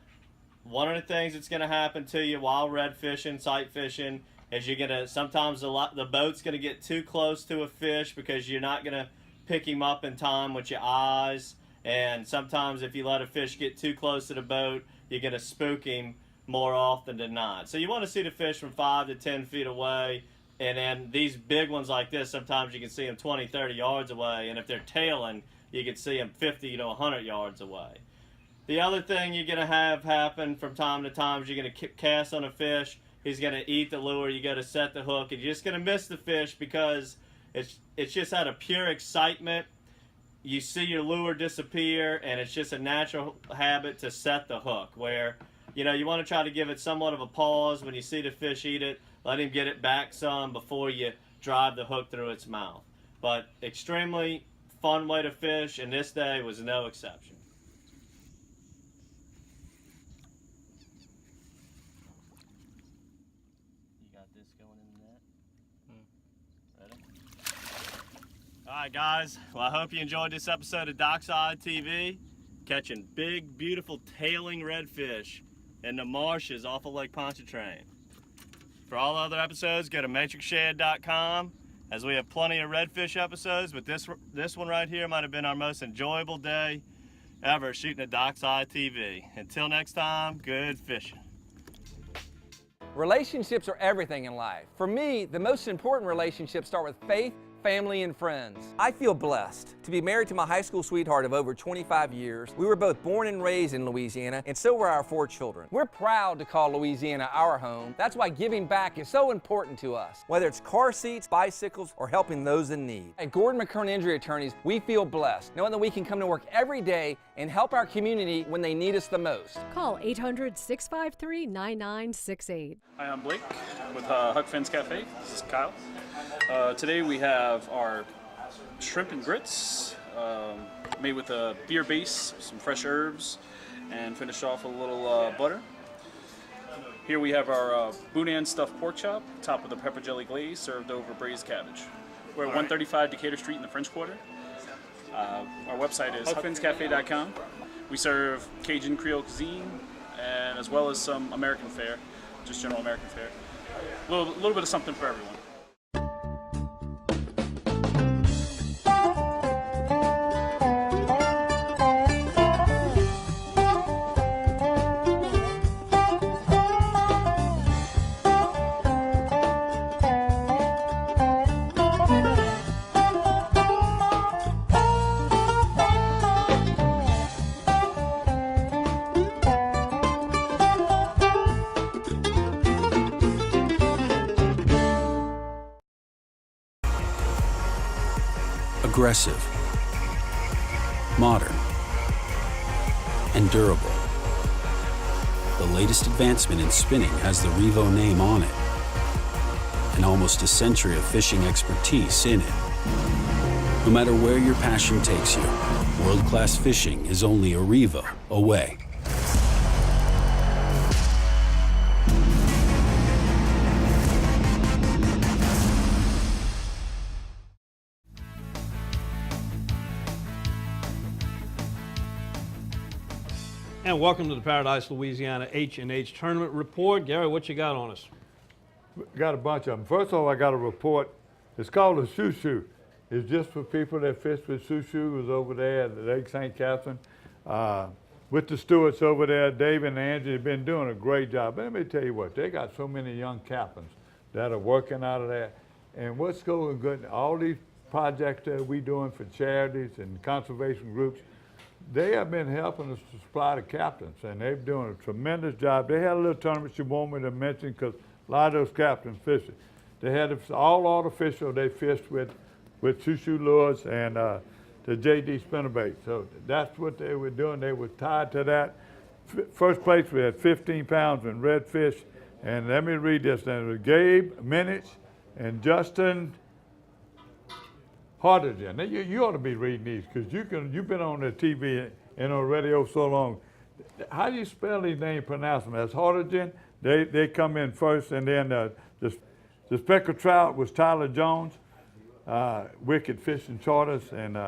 [SPEAKER 26] one of the things that's going to happen to you while red fishing, sight fishing, is you're going to, sometimes the boat's going to get too close to a fish because you're not going to pick him up in time with your eyes. And sometimes if you let a fish get too close to the boat, you're going to spook him more often than not. So you want to see the fish from 5 to 10 feet away. And then these big ones like this, sometimes you can see them 20, 30 yards away. And if they're tailing, you can see them 50 to 100 yards away. The other thing you're going to have happen from time to time is you're going to cast on a fish. He's going to eat the lure. You got to set the hook. And you're just going to miss the fish because it's just out of pure excitement. You see your lure disappear, and it's just a natural habit to set the hook where, you know, you want to try to give it somewhat of a pause when you see the fish eat it. Let him get it back some before you drive the hook through its mouth. But extremely fun way to fish, and this day was no exception. All right, guys. Well, I hope you enjoyed this episode of Dockside TV, catching big, beautiful tailing redfish in the marshes off of Lake Pontchartrain. For all other episodes, go to matrixshed.com, as we have plenty of redfish episodes, but this one right here might have been our most enjoyable day ever shooting at Dockside TV. Until next time, good fishing.
[SPEAKER 6] Relationships are everything in life. For me, the most important relationships start with faith, family, and friends. I feel blessed to be married to my high school sweetheart of over 25 years. We were both born and raised in Louisiana, and so were our 4 children. We're proud to call Louisiana our home. That's why giving back is so important to us, whether it's car seats, bicycles, or helping those in need. At Gordon McKern Injury Attorneys, we feel blessed, knowing that we can come to work every day and help our community when they need us the most.
[SPEAKER 27] Call 800-653-9968.
[SPEAKER 28] Hi, I'm Blake with Huck Finn's Cafe. This is Kyle.
[SPEAKER 8] Today we have our shrimp and grits made with a beer base, some fresh herbs, and finished off with a little butter. Here we have our boudin stuffed pork chop, topped with a pepper jelly glaze, served over braised cabbage. We're at 135 Decatur Street in the French Quarter. Our website is huckfinscafe.com. We serve Cajun Creole cuisine, and as well as some American fare, just general American fare. A little bit of something for everyone.
[SPEAKER 12] Aggressive, modern, and durable. The latest advancement in spinning has the Revo name on it, and almost a century of fishing expertise in it. No matter where your passion takes you, world-class fishing is only a Revo away.
[SPEAKER 4] And welcome to the Paradise, Louisiana H&H Tournament Report. Gary, what you got on us?
[SPEAKER 2] Got a bunch of them. First of all, I got a report. It's called a shoo-shoo. It's just for people that fish with shoo-shoos over there at Lake St. Catherine. With the stewards over there, Dave and Angie have been doing a great job. But let me tell you what, they got so many young captains that are working out of there. And what's going good, all these projects that we doing for charities and conservation groups, they have been helping us to supply the captains, and they're doing a tremendous job. They had a little tournament you want me to mention because a lot of those captains fishing. They had all artificial. They fished with shoo-shoo lures and the JD spinnerbait. So that's what they were doing. They were tied to that. First place, we had 15 pounds in redfish. And let me read this. Then it was Gabe Minich and Justin Hardigan. Now, you ought to be reading these because you've been on the TV and on radio so long. How do you spell these names, pronounce them? As Hardigan, they come in first, and then the speckled trout was Tyler Jones, Wicked Fishing Charters, and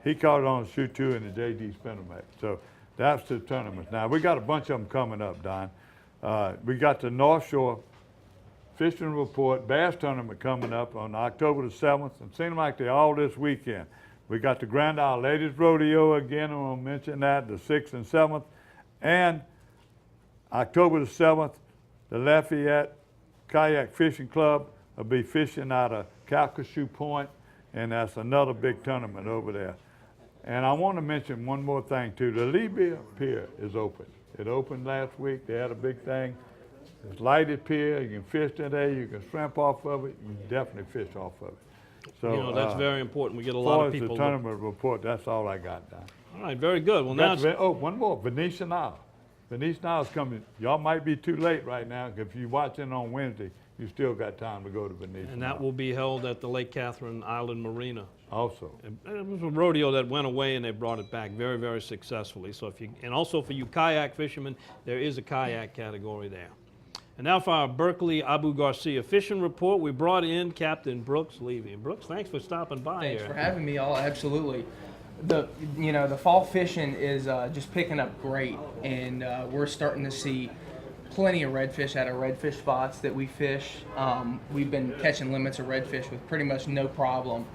[SPEAKER 2] he caught it on the shoot two in the JD spinnerbait. So that's the tournament. Now we got a bunch of them coming up, Don. We got the North Shore Fishing Report Bass Tournament coming up on October the 7th, and it seems like they're all this weekend. We got the Grand Isle Ladies Rodeo again, and we'll mention that, the 6th and 7th. And October the 7th, the Lafayette Kayak Fishing Club will be fishing out of Calcasieu Point, and that's another big tournament over there. And I want to mention one more thing too. The Libya Pier is open. It opened last week. They had a big thing. It's lighted pier. You can fish today. You can shrimp off of it. You can definitely fish off of it. So
[SPEAKER 4] that's very important. We get a lot of people.
[SPEAKER 2] As far as the tournament report, that's all I got, Don.
[SPEAKER 4] All right, very good. Well, now
[SPEAKER 2] one more. Venetian Isle. Venetian Isle is coming. Y'all might be too late right now. If you're watching on Wednesday, you still got time to go to Venetian.
[SPEAKER 4] And that will be held at the Lake Catherine Island Marina.
[SPEAKER 2] Also.
[SPEAKER 4] It was a rodeo that went away, and they brought it back very, very successfully. So and also for you kayak fishermen, there is a kayak category there. And now for our Berkeley Abu Garcia fishing report, we brought in Captain Brooks Levy. Brooks, thanks for stopping by here.
[SPEAKER 13] Thanks for having me, all. Absolutely. The fall fishing is just picking up great, and we're starting to see plenty of redfish at our redfish spots that we fish. We've been catching limits of redfish with pretty much no problem.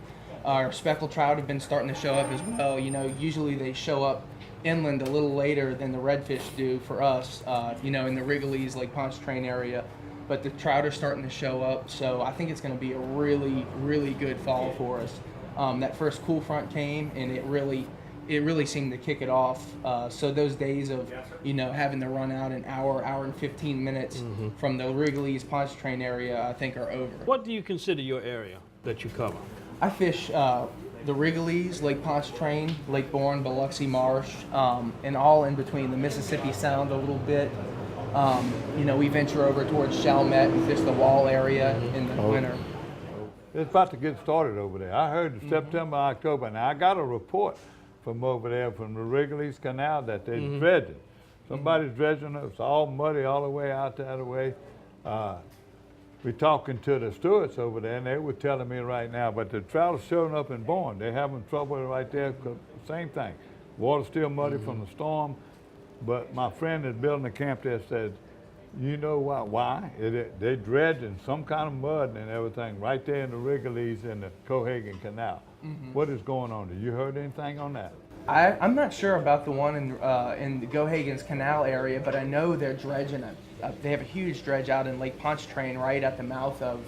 [SPEAKER 13] Our speckled trout have been starting to show up as well. Usually they show up inland a little later than the redfish do for us, in the Wrigley's, Lake Pontchartrain area. But the trout are starting to show up, so I think it's going to be a really, really good fall for us. That first cool front came, and it really seemed to kick it off. So those days of, having to run out an hour and 15 minutes from the Wrigley's, Pontchartrain area, I think are over.
[SPEAKER 4] What do you consider your area that you cover?
[SPEAKER 13] I fish the Wrigley's, Lake Pontchartrain, Lake Bourne, Biloxi Marsh, and all in between, the Mississippi Sound a little bit. We venture over towards Chalmette and fish the Wall area in the winter.
[SPEAKER 2] it's about to get started over there. I heard September, October. Now I got a report from over there from the Wrigley's Canal that they're dredging. Somebody's dredging it. It's all muddy all the way out that way. We're talking to the stewards over there, and they were telling me right now, but the trout are showing up in Bourne. They're having trouble right there. Same thing. Water's still muddy from the storm. But my friend that's building a camp there said, you know why? They dredging some kind of mud and everything right there in the Wrigley's and the Cohagen Canal. What is going on there? You heard anything on that?
[SPEAKER 13] I'm not sure about the one in the Cohagen's Canal area, but I know they're dredging they have a huge dredge out in Lake Pontchartrain right at the mouth of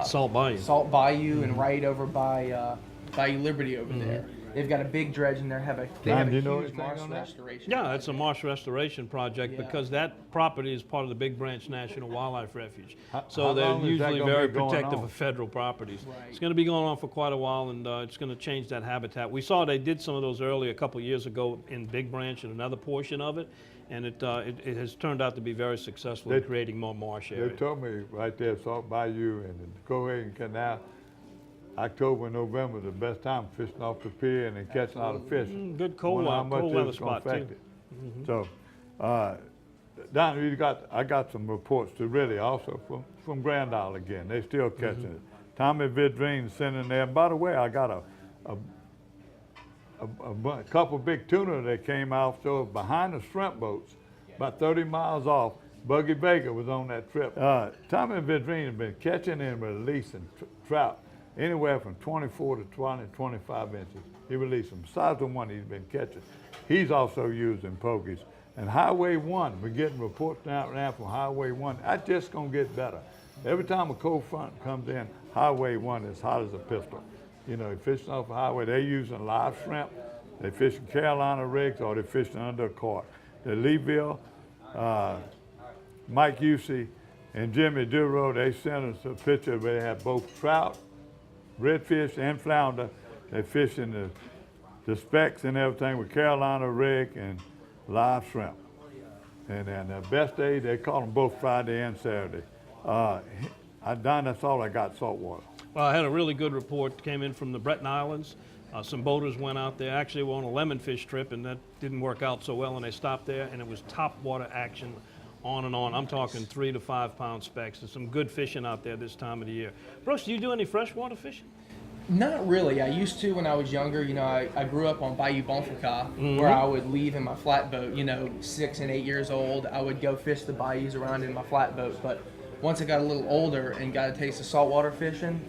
[SPEAKER 4] Salt Bayou.
[SPEAKER 13] Salt Bayou and right over by Bayou Liberty over there. They've got a big dredge and they have a huge marsh restoration.
[SPEAKER 4] Yeah, it's a marsh restoration project because that property is part of the Big Branch National Wildlife Refuge. So they're usually very protective of federal properties.
[SPEAKER 13] Right.
[SPEAKER 4] It's going to be going on for quite a while, and it's going to change that habitat. We saw they did some of those earlier a couple years ago in Big Branch and another portion of it, and it has turned out to be very successful in creating more marsh area.
[SPEAKER 2] They told me right there, Salt Bayou and the Cohagen Canal, October and November, the best time fishing off the pier and then catching a lot of fish.
[SPEAKER 4] Good cold weather spot too.
[SPEAKER 2] So, Don, I got some reports to really also from Grand Isle again. They still catching it. Tommy Vidrine sending there. And by the way, I got a couple big tuna that came out so behind the shrimp boats, about 30 miles off. Buggy Vega was on that trip. Tommy Vidrine has been catching and releasing trout anywhere from 24 to 20, 25 inches. He released them. Besides the one he's been catching, he's also using pokies. And Highway 1, we're getting reports out now from Highway 1. That's just going to get better. Every time a cold front comes in, Highway 1 is hot as a pistol. You know, fishing off the highway, they're using live shrimp. They're fishing Carolina rigs or they're fishing under a cart. The Leeville, Mike Usey, and Jimmy Duro, they sent us a picture where they have both trout, redfish, and flounder. They're fishing the specks and everything with Carolina rig and live shrimp. And then the best day, they call them both Friday and Saturday. Don, that's all I got, saltwater.
[SPEAKER 4] Well, I had a really good report came in from the Breton Islands. Some boaters went out there. Actually, were on a lemon fish trip, and that didn't work out so well, and they stopped there, and it was top water action on and on. I'm talking 3 to 5 pound specks. There's some good fishing out there this time of the year. Bruce, do you do any freshwater fishing?
[SPEAKER 13] Not really. I used to when I was younger. You know, I grew up on Bayou Bonfoucault, where I would leave in my flatboat. You know, 6 and 8 years old, I would go fish the bayous around in my flatboat. But once I got a little older and got a taste of saltwater fishing,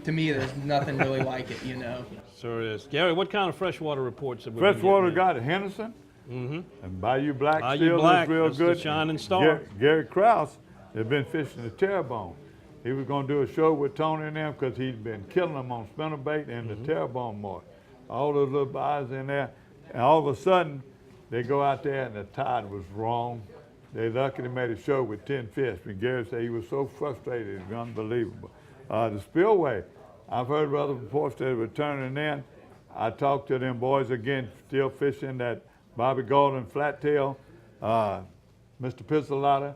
[SPEAKER 13] to me, there's nothing really like it. You know.
[SPEAKER 4] Sure is. Gary, what kind of freshwater reports have we
[SPEAKER 2] Freshwater got at Henderson. And Bayou Black still looks real good.
[SPEAKER 4] The shining star.
[SPEAKER 2] Gary Krause has been fishing the terrebone. He was going to do a show with Tony and them because he'd been killing them on spinnerbait and the terrebone mark. All those little bayous in there. And all of a sudden, they go out there and the tide was wrong. They luckily made a show with 10 fish. And Gary said he was so frustrated, it was unbelievable. The spillway, I've heard other reports that were turning in. I talked to them boys again, still fishing that Bobby Golden flattail, Mr. Pistolata.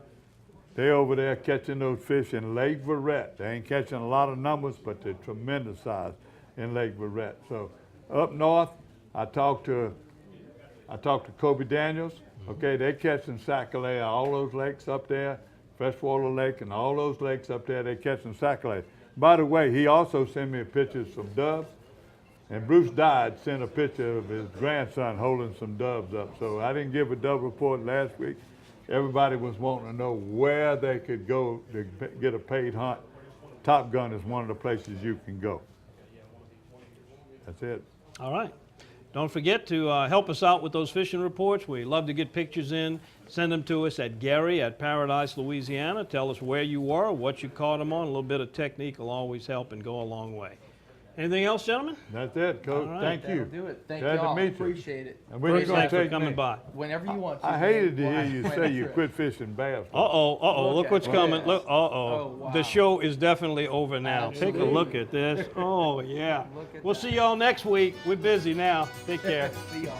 [SPEAKER 2] They over there catching those fish in Lake Verret. They ain't catching a lot of numbers, but they're tremendous size in Lake Verret. So up north, I talked to Kobe Daniels. Okay, they catching sac-a-lait, all those lakes up there, Freshwater Lake and all those lakes up there, they catching sac-a-lait. By the way, he also sent me pictures of some doves, and Bruce Dodd sent a picture of his grandson holding some doves up. So I didn't give a dove report last week. Everybody was wanting to know where they could go to get a paid hunt. Top Gun is one of the places you can go. That's it.
[SPEAKER 4] All right. Don't forget to help us out with those fishing reports. We love to get pictures in. Send them to us at Gary@Paradise, Louisiana. Tell us where you were, what you caught them on. A little bit of technique will always help and go a long way. Anything else, gentlemen?
[SPEAKER 2] That's it, Coach.
[SPEAKER 4] Right.
[SPEAKER 2] Thank you.
[SPEAKER 13] Do it. Thank
[SPEAKER 2] Glad
[SPEAKER 13] y'all.
[SPEAKER 2] to meet you.
[SPEAKER 13] Appreciate it.
[SPEAKER 2] And when you gonna
[SPEAKER 4] Thanks for
[SPEAKER 2] take
[SPEAKER 4] coming
[SPEAKER 2] me?
[SPEAKER 4] by.
[SPEAKER 13] Whenever you want to.
[SPEAKER 2] I hated to hear you say you quit fishing bass.
[SPEAKER 4] Look what's coming. Look,
[SPEAKER 13] wow.
[SPEAKER 4] The show is definitely over now.
[SPEAKER 13] Absolutely.
[SPEAKER 4] Take a look at this. Oh, yeah. We'll see y'all next week. We're busy now. Take care.
[SPEAKER 13] See y'all.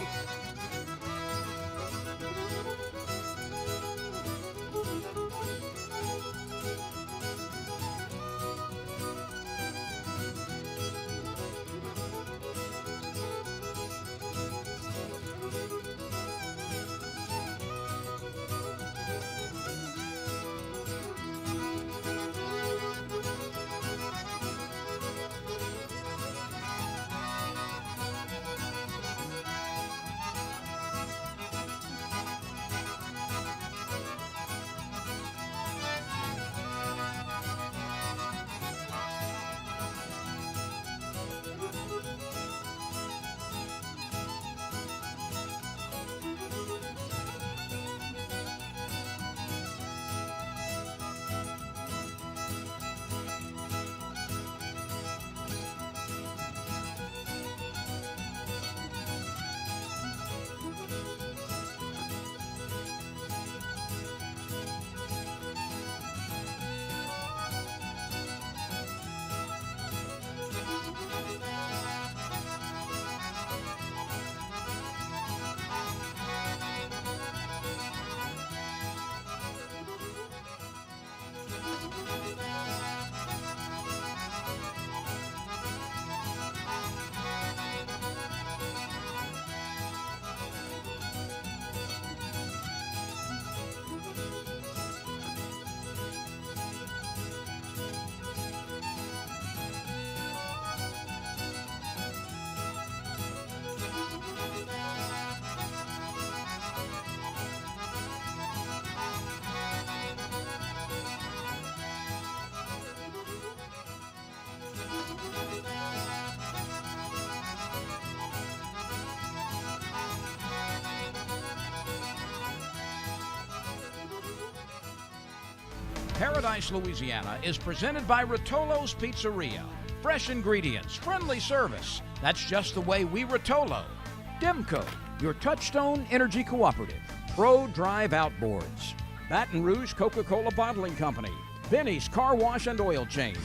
[SPEAKER 7] Paradise, Louisiana is presented by Rotolo's Pizzeria. Fresh ingredients, friendly service. That's just the way we Rotolo. Demco, your Touchstone Energy Cooperative. Pro Drive Outboards. Baton Rouge Coca-Cola Bottling Company. Benny's Car Wash and Oil Change.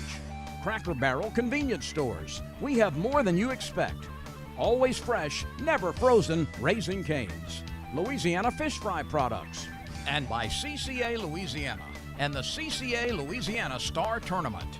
[SPEAKER 7] Cracker Barrel Convenience Stores. We have more than you expect. Always fresh, never frozen, Raising Cane's. Louisiana Fish Fry Products. And by CCA Louisiana and the CCA Louisiana Star Tournament.